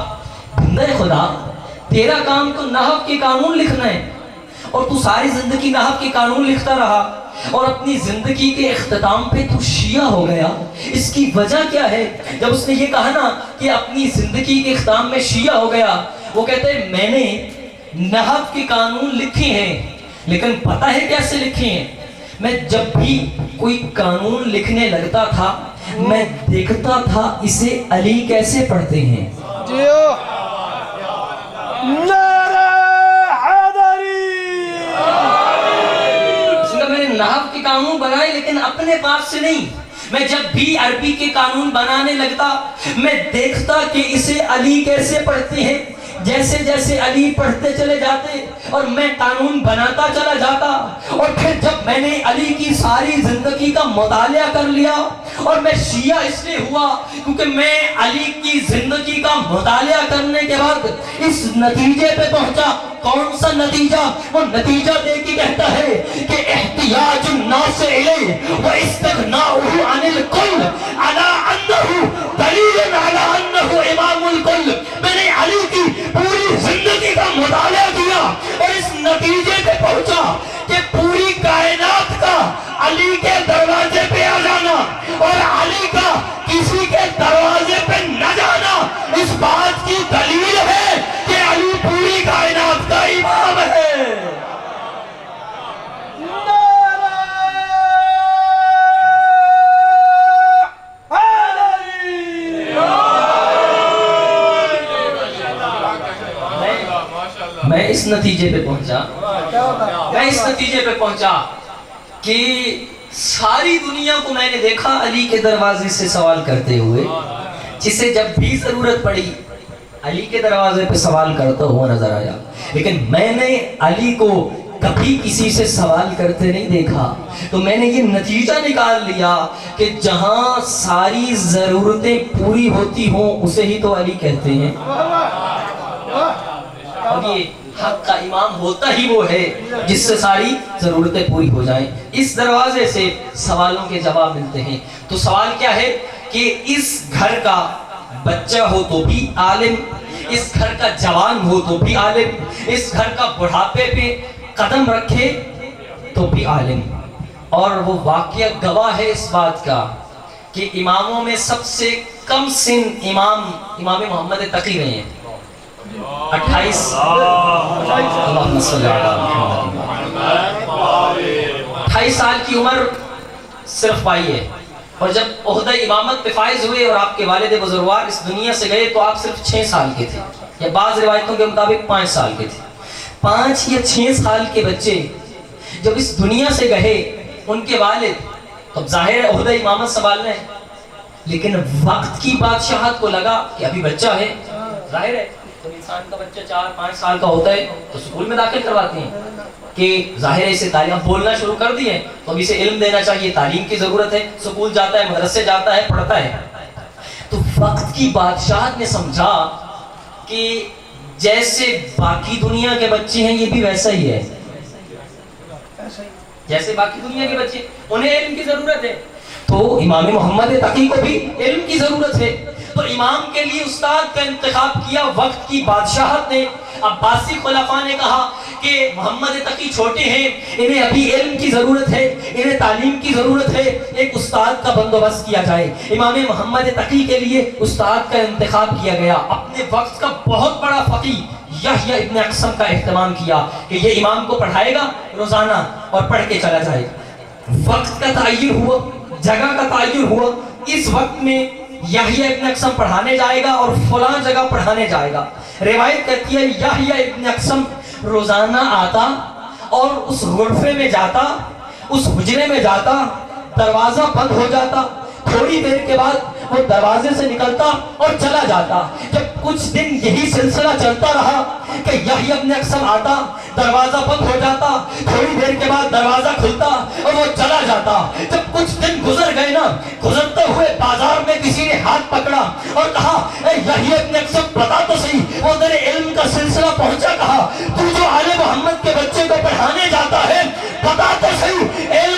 Speaker 1: بندہ خدا تیرا کام تو نحو کے قانون لکھنا ہے اور تو ساری زندگی نحو کے قانون لکھتا رہا اور اپنی زندگی کے اختتام پہ تو شیعہ ہو گیا، اس کی وجہ کیا ہے؟ جب اس نے یہ کہا نا کہ اپنی زندگی کے اختتام میں شیعہ ہو گیا، وہ کہتے ہیں میں نے نحو کے قانون لکھے ہیں لیکن پتہ ہے کیسے لکھے ہیں؟ میں جب بھی کوئی قانون لکھنے لگتا تھا میں دیکھتا تھا اسے علی کیسے پڑھتے ہیں۔
Speaker 3: جیو نعرہ حیدری،
Speaker 1: میں نے نحو کے قانون بنائے لیکن اپنے پاس سے نہیں، میں جب بھی عربی کے قانون بنانے لگتا میں دیکھتا کہ اسے علی کیسے پڑھتے ہیں، جیسے جیسے علی پڑھتے چلے جاتے اور میں قانون بناتا چلا جاتا، اور پھر جب میں نے علی کی ساری زندگی کا مطالعہ کر لیا اور میں شیعہ اس لیے ہوا کیونکہ میں علی کی زندگی کا مطالعہ کرنے کے بعد اس نتیجے پہ پہنچا۔ کون سا نتیجہ؟ وہ نتیجہ دے کے کہتا ہے کہ احتیاج الناس الیہ واستغناؤہ عن الکل علی انہ دلیل علی انہ امام الکل۔ میں نے علی کی پوری زندگی کا مطالعہ کیا اور اس نتیجے پہ پہنچا کہ پوری کائنات کا علی کے دروازے پہ آ جانا اور علی کا کسی کے دروازے پہ نہ جانا اس بات کی دلیل ہے کہ علی پوری کائنات کا امام ہے۔
Speaker 3: نعرہ حیدری،
Speaker 1: میں اس نتیجے پہ پہنچا کہ ساری دنیا کو میں نے دیکھا علی کے دروازے سے سوال کرتے ہوئے، جسے جب بھی ضرورت پڑی علی کے دروازے پہ سوال کرتا ہوا نظر آیا، لیکن میں نے علی کو کبھی کسی سے سوال کرتے نہیں دیکھا۔ تو میں نے یہ نتیجہ نکال لیا کہ جہاں ساری ضرورتیں پوری ہوتی ہوں اسے ہی تو علی کہتے ہیں، اور یہ حق کا امام ہوتا ہی وہ ہے جس سے ساری ضرورتیں پوری ہو جائیں۔ اس دروازے سے سوالوں کے جواب ملتے ہیں۔ تو سوال کیا ہے کہ اس گھر کا بچہ ہو تو بھی عالم، اس گھر کا جوان ہو تو بھی عالم، اس گھر کا بڑھاپے پہ قدم رکھے تو بھی عالم۔ اور وہ واقعہ گواہ ہے اس بات کا کہ اماموں میں سب سے کم سن امام محمد تقی رہے ہیں، 28 اللہم صلی علی محمد، 28 سال کی عمر صرف پائی ہے، اور جب عہدہ امامت پہ فائز ہوئے اور آپ کے والد بزرگوار اس دنیا سے گئے تو آپ صرف 6 سال کے تھے، یا بعض روایتوں کے مطابق 5 سال کے تھے۔ 5 یا 6 سال کے بچے جب اس دنیا سے گئے ان کے والد، تو ظاہر ہے عہدہ امامت سنبھالنا ہے، لیکن وقت کی بادشاہت کو لگا کہ ابھی بچہ ہے، ظاہر ہے جب انسان کا بچہ 4-5 سال کا ہوتا ہے تو اسکول میں داخل کرواتے ہیں کہ ظاہر ہے اسے تعلیم بولنا شروع کر دی ہے تو اب اسے علم دینا چاہیے، تعلیم کی ضرورت ہے، اسکول جاتا ہے، مدرسے جاتا ہے، پڑھتا ہے۔ تو وقت کی بادشاہت نے سمجھا کہ جیسے باقی دنیا کے بچے ہیں یہ بھی ویسا ہی ہے، جیسے باقی دنیا کے بچے انہیں علم کی ضرورت ہے تو امام محمد تقی کو بھی علم کی ضرورت ہے۔ تو امام کے لیے استاد کا انتخاب کیا وقت کی بادشاہت نے۔ عباسی خلفاء نے کہا کہ محمد تقی چھوٹے ہیں، انہیں ابھی علم کی ضرورت ہے، انہیں تعلیم کی ضرورت ہے، ایک استاد کا بندوبست کیا جائے۔ امام محمد تقی کے لیے استاد کا انتخاب کیا گیا۔ اپنے وقت کا بہت بڑا فقیہ یحییٰ ابن اقسم کا اہتمام کیا کہ یہ امام کو پڑھائے گا روزانہ اور پڑھ کے چلا جائے گا۔ وقت کا تعین ہوا، جگہ کا تعین ہوا، اس وقت میں یحییٰ ابن اقسم پڑھانے جائے گا اور فلاں جگہ پڑھانے جائے گا۔ روایت کہتی ہے یحییٰ ابن اقسم روزانہ آتا اور اس غرفے میں جاتا، اس حجرے میں جاتا، دروازہ بند ہو جاتا، تھوڑی دیر کے بعد وہ دروازے سے نکلتا اور چلا جاتا۔ جب کچھ دن یہی سلسلہ چلتا رہا کہ یحییٰ ابن اقسم آتا، دروازہ بند ہو جاتا، تھوڑی دیر کے بعد دروازہ کھلتا اور وہ چلا جاتا۔ جب کچھ دن گزر گئے نا، گزرتے ہوئے بازار میں کسی نے ہاتھ پکڑا اور کہا اے یحییٰ ابن اقسم بتا تو صحیح، وہ تیرے علم کا سلسلہ پہنچا کہا، تو جو آل محمد کے بچے کو پڑھانے جاتا ہے بتا تو صحیح علم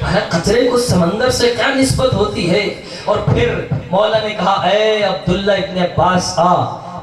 Speaker 1: بھلا قطرے کو سمندر سے کیا نسبت ہوتی ہے؟ اور پھر مولا نے کہا اے عبداللہ ابن عباس آ،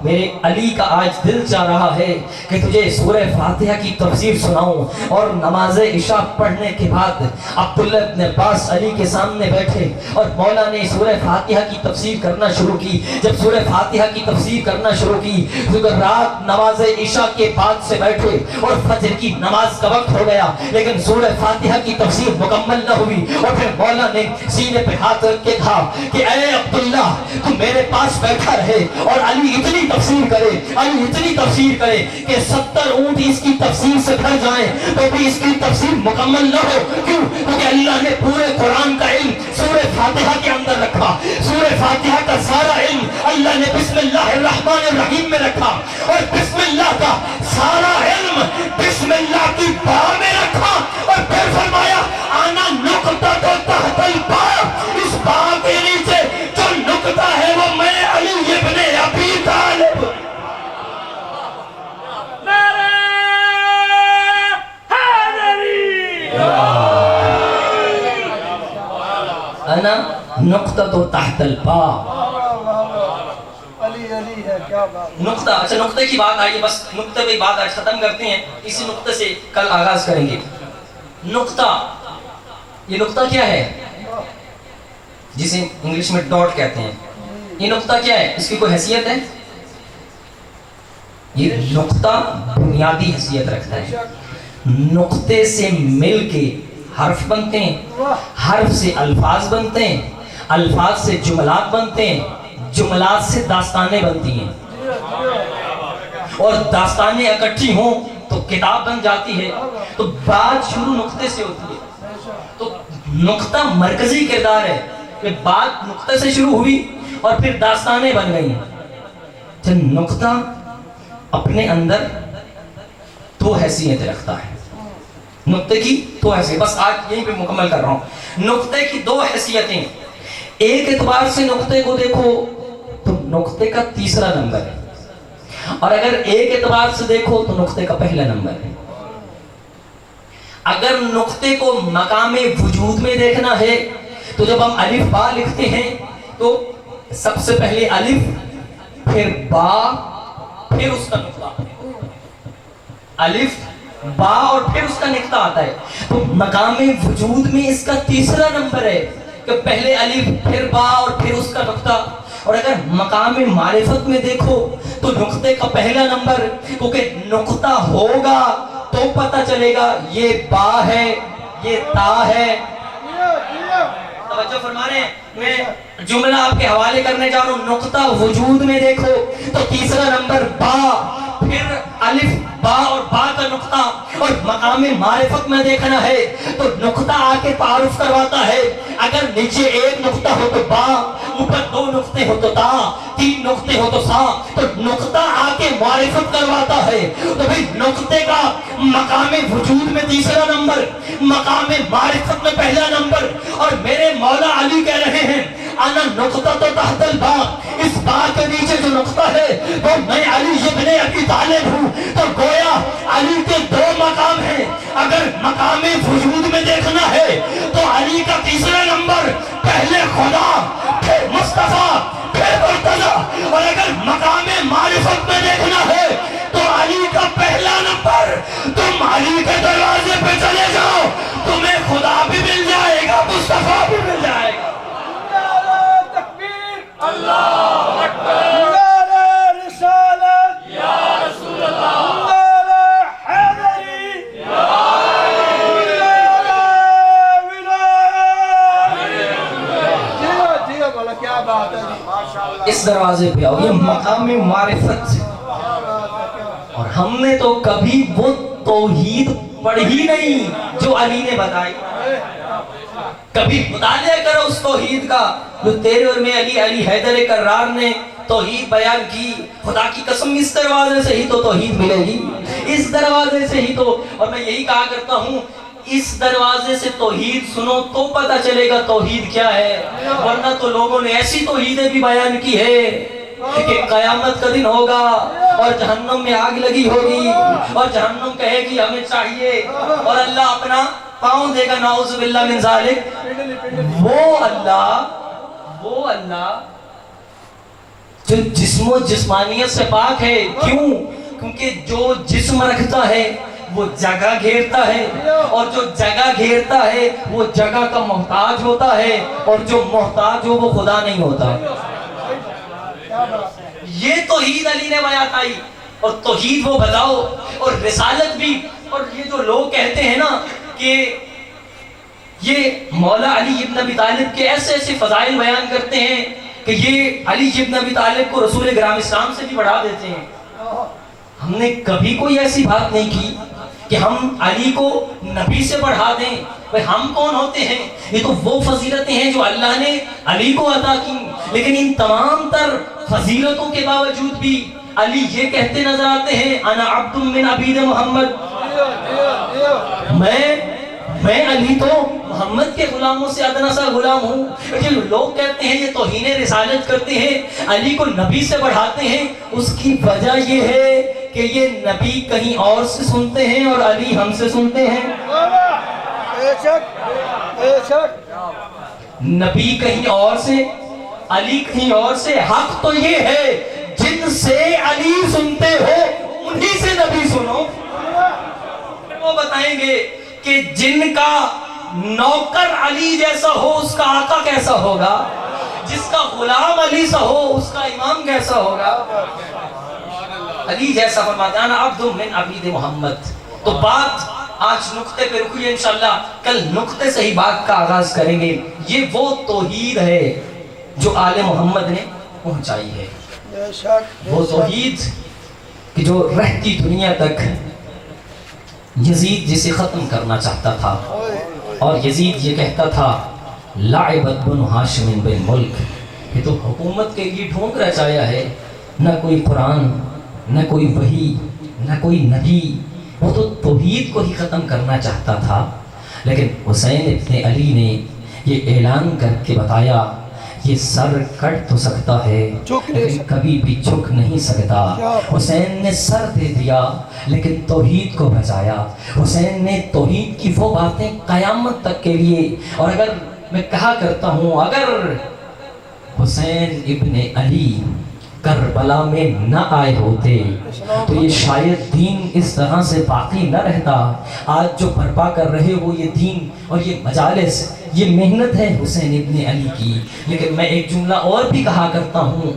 Speaker 1: میرے علی کا آج دل چاہ رہا ہے کہ تجھے سورہ فاتحہ کی تفسیر سناؤں۔ اور نماز عشاء پڑھنے کے بعد عبداللہ ابن عباس علی کے سامنے بیٹھے اور مولا نے سورہ فاتحہ کی تفسیر کرنا شروع کی۔ جب سورہ فاتحہ کی تفسیر کرنا شروع کی تو رات نماز عشاء کے بعد سے بیٹھے اور فجر کی نماز کا وقت ہو گیا لیکن سورہ فاتحہ کی تفسیر مکمل نہ ہوئی۔ اور پھر مولا نے سینے پہ ہاتھ رکھ کے کہا کہ اے عبداللہ تو میرے پاس بیٹھا رہے اور علی اتنی تفسیر کرے، علی اتنی تفسیر کرے کہ 70 اونٹ اس کی تفسیر سے بھر جائیں تو بھی اس کی تفسیر مکمل نہ ہو۔ کیوں؟ کیونکہ اللہ نے پورے قرآن کا علم سورہ فاتحہ کے اندر رکھا۔ سورہ فاتحہ کا سارا علم اللہ نے بسم اللہ الرحمن الرحیم میں رکھا اور بسم اللہ کا سارا علم بسم اللہ کی با میں رکھا اور پھر فرمایا آنا نقطہ تو تحت البا، اس با کے نیچے جو نقطہ ہے وہ میں علی ابن ابی طالب۔ انا نقطہ تو تحت البا،
Speaker 3: علی علی ہے، کیا بات۔
Speaker 1: نقطہ، اچھا نقطے کی بات آئی ہے، بس نقطے پہ بات آج ختم کرتے ہیں، اسی نقطے سے کل آغاز کریں گے۔ نقطہ، یہ نقطہ کیا ہے؟ جسے انگلش میں ڈاٹ کہتے ہیں، یہ نقطہ کیا ہے؟ اس کی کوئی حیثیت ہے؟ یہ نقطہ بنیادی حیثیت رکھتا ہے۔ نقطے سے مل کے حرف بنتے ہیں، حرف سے الفاظ بنتے ہیں، الفاظ سے جملات بنتے ہیں، جملات سے داستانیں بنتی ہیں، اور داستانیں اکٹھی ہوں تو کتاب بن جاتی ہے۔ تو بات شروع نقطے سے ہوتی ہے، تو نقطہ مرکزی کردار ہے کہ بات نقطے سے شروع ہوئی اور پھر داستانیں بن گئی۔ تو نقطہ اپنے اندر دو حیثیتیں رکھتا ہے، نقطے کی دو حیثیت، بس آج یہیں پہ مکمل کر رہا ہوں۔ نقطے کی دو حیثیتیں، ایک اعتبار سے نقطے کو دیکھو تو نقطے کا تیسرا نمبر ہے، اور اگر ایک اعتبار سے دیکھو تو نقطے کا پہلا نمبر ہے۔ اگر نقطے کو مقام وجود میں دیکھنا ہے تو جب ہم الف با لکھتے ہیں تو سب سے پہلے الف، پھر با، پھر اس کا نقطہ، الف با اور پھر اس کا نقطہ آتا ہے۔ تو مقام وجود میں اس کا تیسرا نمبر ہے کہ پہلے الف، پھر با اور پھر اس کا نقطہ۔ اور اگر مقام معرفت میں دیکھو تو نقطے کا پہلا نمبر، کیونکہ نقطہ ہوگا تو پتہ چلے گا یہ با ہے، یہ تا ہے۔ توجہ فرما رہے ہیں؟ میں جملہ آپ کے حوالے کرنے جا رہا ہوں۔ نقطہ وجود میں دیکھو تو تیسرا نمبر با، پھر الف با اور با کا نقطہ، اور مقام معرفت میں دیکھنا ہے تو نقطہ آ کے تعارف کرواتا ہے۔ اگر نیچے ایک نقطہ ہو تو با، اوپر دو نقطے ہو تو تا، تین نقطے ہو تو سا، تو نقطہ آ کے معرفت کرواتا ہے۔ تو بھئی نقطے کا مقام وجود میں تیسرا نمبر، مقام معرفت میں پہلا نمبر، اور میرے مولا علی کہہ رہے ہیں انا نقطہ تو تحت البا، اس با کے نیچے جو نقطہ ہے وہ میں علی ابن ابی طالب ہوں۔ تو گویا علی کے دو مقام ہیں، اگر مقام وجود میں دیکھنا ہے تو علی کا تیسرا نمبر پہلے خدا، پھر مصطفیٰ، پھر مرتضی، اور اگر مقام معرفت میں دیکھنا ہے تو علی کا پہلا نمبر۔ تم علی کے دروازے پہ چلے جاؤ، تمہیں خدا بھی مل جائے گا، مصطفیٰ بھی مل جائے گا۔
Speaker 2: اللہ اکبر،
Speaker 3: نعرہ رسالت
Speaker 2: یا رسول اللہ،
Speaker 3: نعرہ حیدری، نعرہ ولایت۔ جیو جیو بولا، کیا بات ہے جی۔
Speaker 1: اس دروازے پہ آؤ، یہ مقام معرفت، اور ہم نے تو کبھی وہ توحید پڑھی نہیں جو علی نے بتائی۔ کبھی مطالعہ کرو اس توحید کا جو تیرے اور میں علی حیدر کرار نے توحید بیان کی۔ خدا کی قسم اس دروازے سے ہی تو توحید ملے گی، اس دروازے سے ہی تو۔ اور میں یہی کہا کرتا ہوں اس دروازے سے توحید سنو تو پتہ چلے گا توحید کیا ہے، ورنہ تو لوگوں نے ایسی توحیدیں بھی بیان کی ہے کہ قیامت کا دن ہوگا اور جہنم میں آگ لگی ہوگی اور جہنم کہے گی ہمیں چاہیے اور اللہ اپنا پاؤں دے گا، نعوذ باللہ من ذالک۔ وہ اللہ جو جسم و جسمانیت سے پاک ہے، کیوں؟ کیونکہ جو جسم رکھتا ہے وہ جگہ گھیرتا ہے، اور جو جگہ گھیرتا ہے وہ جگہ کا محتاج ہوتا ہے، اور جو محتاج ہو وہ خدا نہیں ہوتا۔ یہ توحید علی نے بیان آئی، اور توحید وہ بتاؤ، اور رسالت بھی۔ اور یہ جو لوگ کہتے ہیں نا کہ یہ مولا علی ابن ابی طالب کے ایسے ایسے فضائل بیان کرتے ہیں کہ یہ علی ابن ابی طالب کو رسول گرام اسلام سے بھی بڑھا دیتے ہیں، ہم نے کبھی کوئی ایسی بات نہیں کی کہ ہم علی کو نبی سے بڑھا دیں۔ بھئی ہم کون ہوتے ہیں؟ یہ تو وہ فضیلتیں ہیں جو اللہ نے علی کو عطا کی، لیکن ان تمام تر فضیلتوں کے باوجود بھی علی یہ کہتے نظر آتے ہیں انا عبد من عبید محمد، میں علی تو محمد کے غلاموں سے ادنا سا غلام ہوں۔ لیکن لوگ کہتے ہیں یہ توہین رسالت کرتے ہیں، علی کو نبی سے بڑھاتے ہیں، اس کی وجہ یہ ہے کہ یہ نبی کہیں اور سے سنتے ہیں اور علی ہم سے سنتے ہیں۔ نبی کہیں اور سے، علی کہیں اور سے۔ حق تو یہ ہے جن سے علی سنتے ہو انہی سے نبی سنو۔ وہ بتائیں گے کہ جن کا نوکر علی جیسا ہو اس کا آقا کیسا ہوگا، جس کا غلام علی سا ہو اس کا امام کیسا ہوگا۔ علی جیسا فرماتے ہیں انا عبد من عبید محمد۔ تو بات آج نقطے پہ رکیے، انشاءاللہ کل نقطے سے ہی بات کا آغاز کریں گے۔ یہ وہ توحید ہے جو آل محمد نے پہنچائی ہے، وہ توحید کہ جو رہتی دنیا تک یزید جسے ختم کرنا چاہتا تھا، اور یزید یہ کہتا تھا لعبت بن ہاشم بالملک، یہ تو حکومت کے لیے ڈھونگ رچایا ہے، نہ کوئی قرآن، نہ کوئی وحی، نہ کوئی نبی، وہ تو توحید کو ہی ختم کرنا چاہتا تھا۔ لیکن حسین ابن علی نے یہ اعلان کر کے بتایا یہ سر کٹ تو سکتا ہے لیکن کبھی بھی جھک نہیں سکتا۔ حسین نے سر دے دیا لیکن توحید کو بچایا۔ حسین نے توحید کی وہ باتیں قیامت تک کے لیے، اور اگر میں کہا کرتا ہوں اگر حسین ابن علی کربلا میں نہ آئے ہوتے تو یہ شاید دین اس طرح سے باقی نہ رہتا۔ آج جو برپا کر رہے ہو یہ دین اور یہ مجالس، یہ محنت ہے حسین ابن علی کی۔ لیکن میں ایک جملہ اور بھی کہا کرتا ہوں،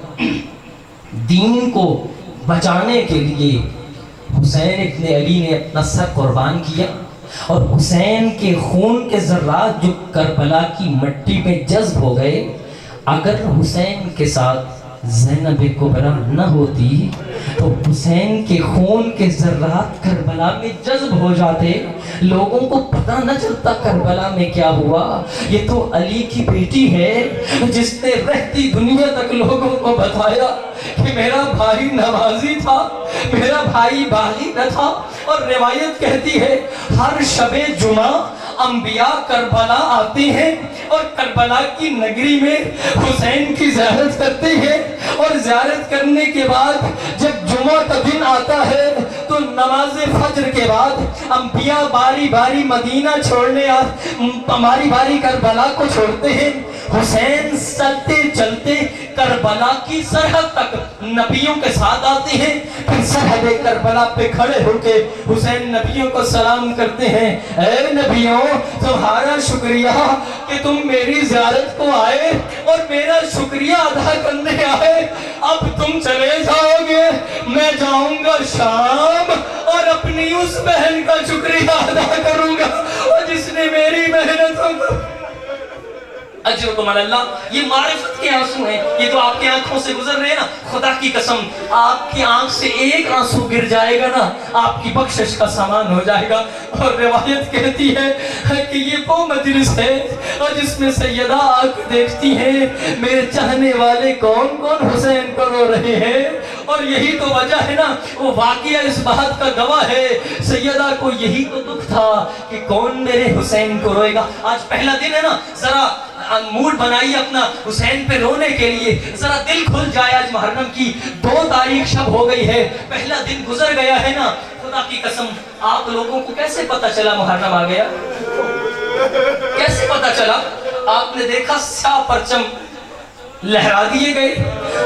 Speaker 1: دین کو بچانے کے لیے حسین ابن علی نے اپنا سر قربان کیا، اور حسین کے خون کے ذرات جو کربلا کی مٹی میں جذب ہو گئے، اگر حسین کے ساتھ زینب کبریٰ نہ ہوتی تو حسین کے خون کے ذرات کربلا میں جذب ہو جاتے، لوگوں کو پتہ نہ چلتا کربلا میں کیا ہوا۔ یہ تو علی کی بیٹی ہے جس نے رہتی دنیا تک لوگوں کو بتایا کہ میرا بھائی نمازی تھا، میرا بھائی باغی نہ تھا۔ اور روایت کہتی ہے ہر شب جمعہ انبیاء کربلا آتے ہیں اور کربلا کی نگری میں حسین کی زیارت کرتے ہیں، اور زیارت کرنے کے بعد جب جمعہ کا دن آتا ہے تو نماز فجر کے بعد انبیاء باری باری مدینہ چھوڑنے باری باری کربلا کو چھوڑتے ہیں۔ حسین چلتے چلتے کربلا کی سرحد تک نبیوں کے ساتھ آتے ہیں، پھر سرحد کربلا پہ کھڑے ہو کے حسین نبیوں کو سلام کرتے ہیں، اے نبیوں تمہارا شکریہ کہ تم میری زیارت کو آئے اور میرا شکریہ ادا کرنے آئے، اب تم چلے جاؤ گے، میں جاؤں گا شام اور اپنی اس بہن کا شکریہ ادا کروں گا اور جس نے میری محنتوں کو اجرکم علی اللہ۔ یہ معرفت کے آنسو ہیں، یہ تو آپ کی آنکھوں سے گزر رہے ہیں نا، خدا کی قسم آپ کی آنکھ سے ایک آنسو گر جائے گا نا آپ کی بخشش کا سامان ہو جائے گا۔ اور روایت کہتی ہے کہ یہ وہ مجلس ہے اور جس میں سیدہ آ کے دیکھتی ہیں میرے چاہنے والے کون کون حسین کو رو رہے ہیں، اور یہی تو وجہ ہے نا، وہ واقعہ اس بات کا گواہ ہے، سیدہ کو یہی تو دکھ تھا کہ کون میرے حسین کو روئے گا۔ آج پہلا دن ہے نا، ذرا موڈ بنائیے اپنا حسین پہ رونے کے لیے، ذرا دل کھل جائے۔ آج محرم کی 2 تاریخ شب ہو گئی ہے، پہلا دن گزر گیا ہے نا۔ خدا کی قسم آپ لوگوں کو کیسے پتا چلا محرم آ گیا؟ کیسے پتا چلا؟ آپ نے دیکھا سیاہ پرچم لہرا دیے گئے،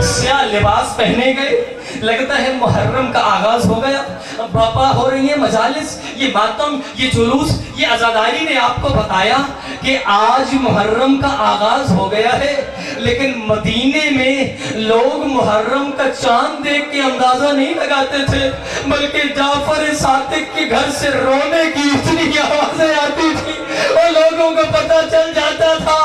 Speaker 1: سیاہ لباس پہنے گئے، لگتا ہے محرم کا آغاز ہو گیا۔ باپا ہو رہی ہیں مجالس، یہ ماتم، یہ جلوس، یہ عزاداری نے آپ کو بتایا کہ آج محرم کا آغاز ہو گیا ہے، لیکن مدینے میں لوگ محرم کا چاند دیکھ کے اندازہ نہیں لگاتے تھے، بلکہ جعفر صادق کے گھر سے رونے کی اتنی آوازیں آتی تھی اور لوگوں کو پتہ چل جاتا تھا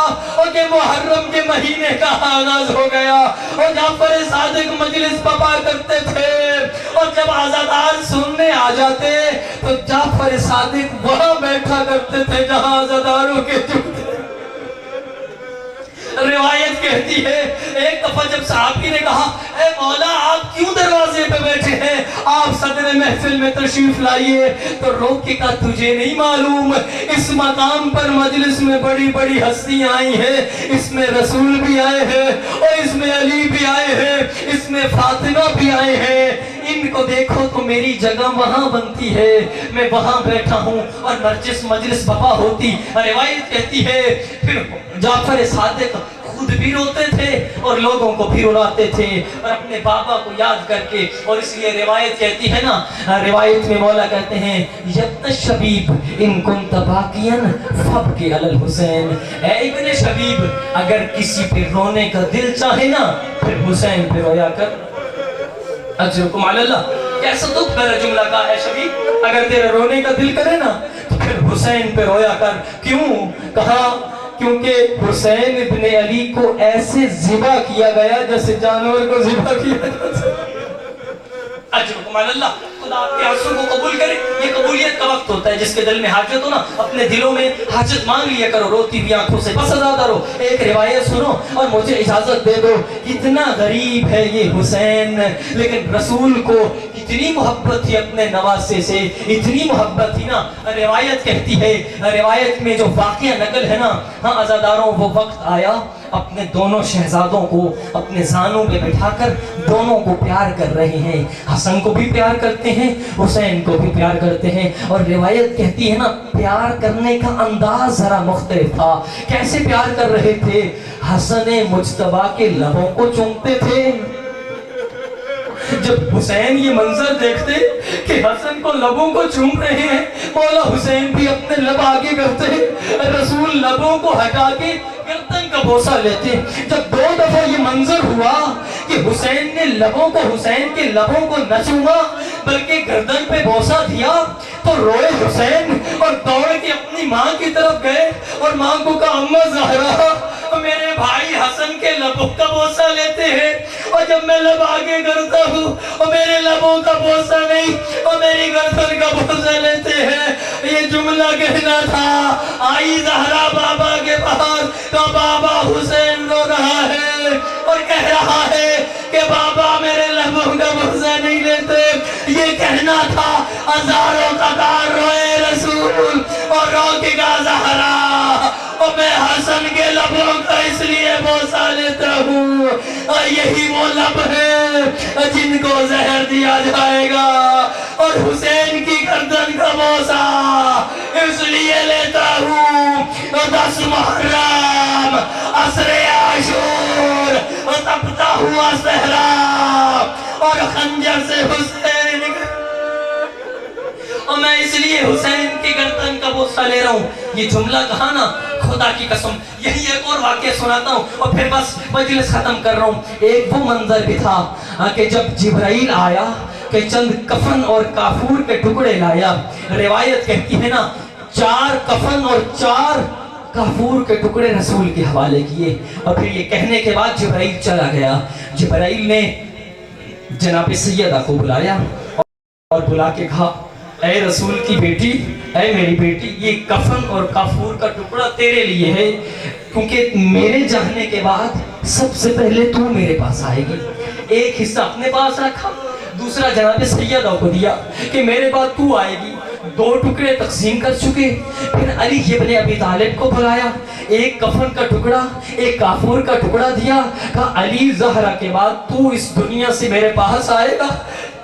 Speaker 1: کہ محرم کے مہینے کا آغاز ہو گیا۔ اور جعفر صادق مجلس پپا کرتے تھے، اور جب عزادار سننے آ جاتے تو جعفر صادق وہاں بیٹھا کرتے تھے جہاں عزاداروں کے جوتے۔ روایت کہتی ہے ایک دفعہ جب صحابی نے کہا اے مولا آپ کیوں دروازے پہ بیٹھے ہیں، آپ صدر محفل میں تشریف لائیے، تو روک کے کہا تجھے نہیں معلوم اس مقام پر مجلس میں بڑی بڑی ہستیاں آئی ہیں، اس میں رسول بھی آئے ہیں اور اس میں علی بھی آئے ہیں، اس میں فاطمہ بھی آئے ہیں، ان کو دیکھو تو میری جگہ وہاں بنتی ہے، میں وہاں بیٹھا ہوں اور نرجس مجلس بپا ہوتی۔ روایت کہتی ہے پھر جعفر صادق خود بھی روتے تھے اور لوگوں کو بھی رلاتے تھے، اور اپنے بابا کو یاد کر کے، اور اس لیے روایت کہتی ہے نا، روایت میں مولا کہتے ہیں یبن شبیب ان کنت باقیا فابکی علی الحسین، اے ابن شبیب اگر کسی پہ رونے کا دل چاہے نا پھر حسین پہ رویا کر، اجرکم علی اللہ۔ کیسا دکھ بھرا جملہ کہا ہے شبیب، اگر تیرا رونے کا دل کرے نا تو پھر حسین پہ رویا کر۔ کیوں کہا؟ کیونکہ حسین ابن علی کو ایسے ذبح کیا گیا جیسے جانور کو ذبح کیا جاتا۔ اجرکم علی اللہ۔ خدا آپ کے آنسوں کو قبول کرے۔ یہ قبولیت کا وقت ہوتا ہے، جس کے دل میں حاجت ہو نا اپنے دلوں میں حاجت مانگ لیا کرو، روتی بھی آنکھوں سے بس زیادہ رو۔ ایک روایت سنو اور مجھے اجازت دے دو، کتنا غریب ہے یہ حسین، لیکن رسول کو اتنی محبت تھی اپنے نواسے سے، اتنی محبت تھی نا۔ روایت کہتی ہے، روایت میں جو واقعہ نقل ہے نا، ہاں عزاداروں وہ وقت آیا اپنے دونوں شہزادوں کو اپنے زانوں میں بٹھا کر دونوں کو پیار کر رہے ہیں، حسن کو بھی پیار کرتے ہیں، حسین کو بھی پیار کرتے ہیں، اور روایت کہتی ہے نا پیار کرنے کا انداز ذرا مختلف تھا۔ کیسے پیار کر رہے تھے؟ حسن مجتبیٰ کے لبوں کو چومتے تھے۔ جب حسین یہ منظر دیکھتے کہ حسن کو لبوں کو چوم رہے ہیں، مولا حسین بھی اپنے لب آگے کرتے، رسول لبوں کو ہٹا کے گردن کا بوسہ لیتے۔ جب 2 دفعہ یہ منظر ہوا کہ حسین نے حسین کے لبوں کو نہ چوما بلکہ گردن پہ بوسہ دیا، تو روئے حسین اور دوڑ کے اپنی ماں کی طرف گئے اور ماں کو کہا اماں زہرا میرے بھائی حسن کے لبوں کا بوسہ لیتے ہیں، اور جب میں لب آگے کرتا ہوں اور میرے لبوں کا بوسہ نہیں اور میری گردن کا بوسہ لیتے ہیں۔ یہ جملہ کہنا تھا، آئی زہرا بابا کے پاس تو بابا حسین رو رہا ہے اور کہہ رہا ہے کہ بابا میرے لبوں کا بوسہ نہیں لیتے۔ یہ کہنا تھا، ہزاروں قطار روئے رسول اور رو کے کہا زہرا اور میں حسن کے لبوں کا اس لیے بوسہ لیتا ہوں، اور یہی وہ لب ہے جن کو زہر دیا جائے گا، اور حسین کی گردن کا بوسہ اس لیے لیتا ہوں 10 محرم عصر عاشور تپتا ہوا صحرا اور خنجر سے حسین، اور میں اس لیے حسین کی گردن کا بوسہ لے رہا ہوں۔ یہ جملہ کہا نا، خدا کی قسم یہی ایک اور واقعہ سناتا ہوں اور پھر بس مجلس ختم کر رہا ہوں۔ ایک وہ منظر بھی تھا کہ جب جبرائیل آیا کہ چند کفن اور کافور کے ٹکڑے لایا۔ روایت کہتی ہے نا 4 کفن اور 4 کافور کے ٹکڑے رسول کے حوالے کیے، اور پھر یہ کہنے کے بعد جبرائیل چلا گیا۔ جبرائیل نے جناب سیدہ کو بلایا اور بلا کے کہا اے رسول کی بیٹی، اے میری بیٹی، یہ کفن اور کافور کا ٹکڑا تیرے لیے ہے، کیونکہ میرے جانے کے بعد سب سے پہلے تو میرے پاس آئے گی. ایک حصہ اپنے پاس رکھا, دوسرا جناب سیدہ کو دیا کہ میرے بعد تو آئے گی. 2 ٹکڑے تقسیم کر چکے. پھر علی ابن ابی طالب کو بلایا, ایک کفن کا ٹکڑا, ایک کافور کا ٹکڑا دیا. کہا علی زہرا کے بعد تو اس دنیا سے میرے پاس آئے گا.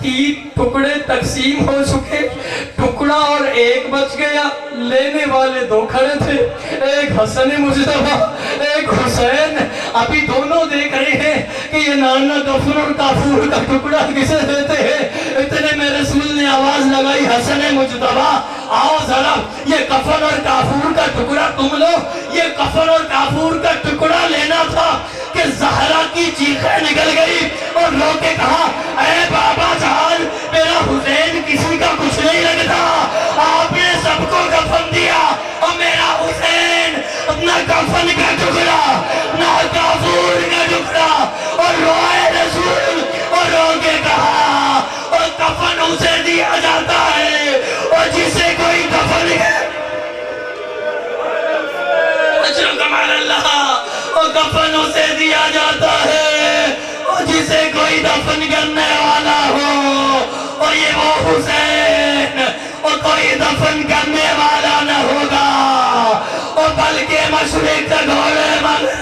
Speaker 1: 3 ٹکڑے تقسیم ہو چکے, ٹکڑا اور ایک بچ گیا. لینے والے 2 کھڑے تھے, ایک حسن مجتبیٰ ایک حسین. ابھی دونوں دیکھ رہے ہیں کہ یہ نانا کفن اور کافور کا ٹکڑا کسے دیتے ہیں. اتنے میں رسول نے آواز لگائی, حسن مجتبیٰ آؤ ذرا, یہ کفن اور کافور کا ٹکڑا تم لو. یہ کفن اور کافور کا ٹکڑا لینا تھا کہ زہرا کی چیخیں نکل گئی اور رو کے کہا, اے بابا جان, میرا حسین کسی کا کچھ نہیں لگتا, آپ نے سب کو کفن دیا اور میرا حسین نہ کفن کا ٹکڑا نہ کافور کا ٹکڑا. اور روئے رسول اور رو کے کہا, اور کفن اسے دیا جاتا ہے اور جسے کوئی کفن ہے, اجر کمال اللہ, اور کفن اسے دیا جاتا ہے اور جسے کوئی دفن کرنے والا ہو. اور یہ وہ حسین اور کوئی دفن کرنے والا نہ ہوگا, اور بلکہ مشرق سے گھوڑے مانگے.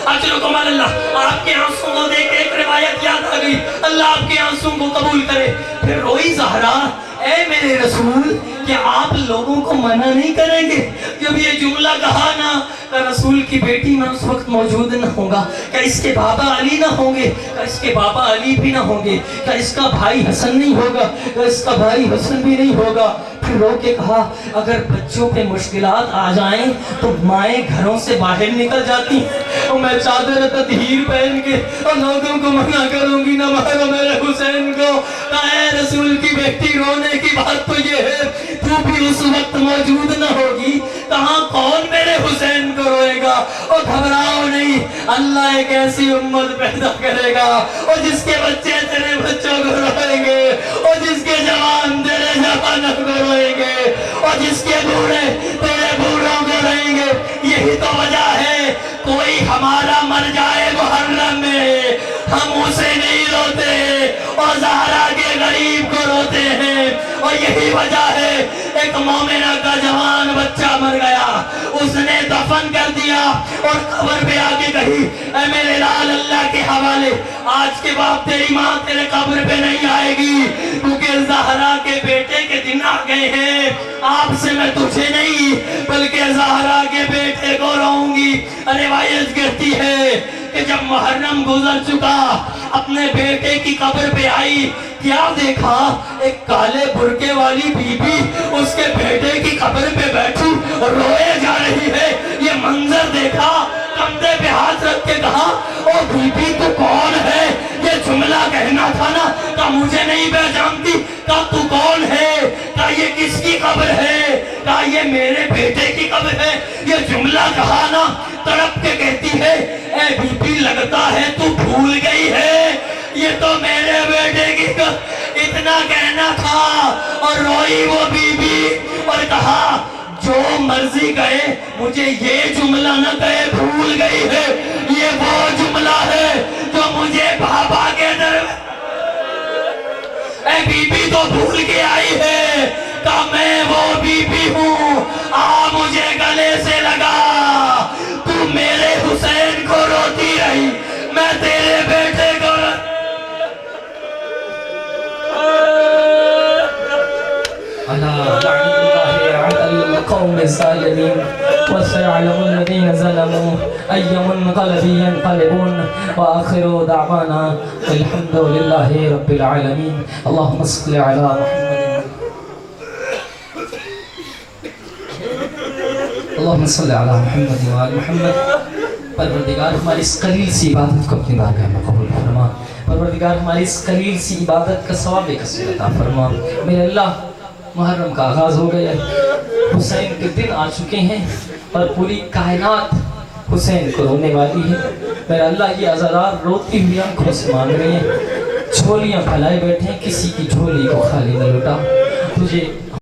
Speaker 1: اجر کمال اللہ. آپ کے آنسوں کو دیکھ ایک روایت یاد آ گئی, اللہ آپ کے آنسوں کو قبول کرے. پھر روئی زہرا, اے میرے رسول, کیا آپ لوگوں کو منع نہیں کریں گے؟ جب یہ جملہ کہا نا, کہ رسول کی بیٹی میں اس وقت موجود نہ ہوگا, کہ اس کے بابا علی نہ ہوں گے, کہ اس کے بابا علی بھی نہ ہوں گے, کہ اس کا بھائی حسن نہیں ہوگا, کہ اس کا بھائی حسن بھی نہیں ہوگا. پھر رو کے کہا, اگر بچوں پہ مشکلات آ جائیں تو مائیں گھروں سے باہر نکل جاتی ہیں, اور میں چادر تطہیر پہن کے اور لوگوں کو منع کروں گی نہ مارو میرے حسین کو. اے رسول کی بیٹی, رونے کی بات تو یہ ہے, تو بھی اس وقت موجود نہ ہوگی, کہاں کون میرے حسین کو روئے گا. اور گھبراؤ نہیں, اللہ ایک ایسی امت پیدا کرے گا, اور جس کے بچے تیرے بچوں کو روئیں گے, اور جس کے جوان تیرے جوانوں کو روئیں گے, اور جس کے بوڑھے تیرے بوڑھوں کو روئیں گے. یہی تو وجہ ہے, کوئی ہمارا مر جائے محرم میں ہم اسے نہیں روتے, اور زہرا کے غریب کو روتے ہیں. اور یہی وجہ ہے, ایک مومنہ کا جوان بچہ مر گیا, اس نے دفن کر دیا اور قبر پہ آ کے کہی, اے میرے لال اللہ کے حوالے, آج کے بعد تیری ماں تیرے قبر پہ نہیں آئے گی, کیونکہ زہرا کے بیٹے کے دن آ گئے ہیں. آپ سے میں تجھے نہیں بلکہ زہرا کے بیٹے کو رہوں گی. روایت کہتی ہے کہ جب محرم گزر چکا, اپنے بیٹے کی قبر پہ آئی, کیا دیکھا, ایک کالے برقے والی بی بی اس کے بیٹے کی قبر پہ بیٹھی اور روئے جا رہی ہے. یہ منظر دیکھا, کندھے پہ ہاتھ رکھ کے کہا, او بی بی تو کون ہے؟ یہ جملہ کہنا تھا نا, کہ مجھے نہیں پہچانتی, کہ تو کون ہے, کہ یہ کس کی قبر ہے, کہ یہ میرے بیٹے کی قبر ہے. یہ جملہ کہا نا, تڑپ کے کہتی ہے, اے بی بی لگتا ہے تو بھول گئی ہے, یہ تو میرے بیٹے کی اتنا کہنا تھا. اور روئی وہ بی بی اور کہا, جو مرضی کہے, مجھے یہ جملہ نہ کہے بھول گئی ہے, یہ وہ جملہ ہے جو مجھے بابا کے در. اے بی بی تو بھول کے آئی ہے کہ میں وہ بی بی ہوں, آ مجھے گلے سے لگا. تو میرے حسین کو روتی رہی, میں تیرے بیٹے کو. القوم الظالمين وسيعلم الذين ظلموا أي منقلب ينقلبون وآخر دعوانا الحمد لله رب العالمين. اللهم صل على محمد, اللهم صل على محمد وآل محمد. پروردگار ہماری اس قلیل سی عبادت کو اپنی بارگاہ میں قبول فرما. پروردگار ہماری اس قلیل سی عبادت کا ثواب کثیر عطا فرما. میرے اللہ, محرم کا آغاز ہو گیا ہے, حسین کے دن آ چکے ہیں اور پوری کائنات حسین کو رونے والی ہے. میرا اللہ, یہ عزادار روتی ہوئی آنکھوں سے مانگ رہے ہیں, جھولیاں پھیلائے بیٹھے ہیں, کسی کی جھولی کو خالی نہ لٹا. تجھے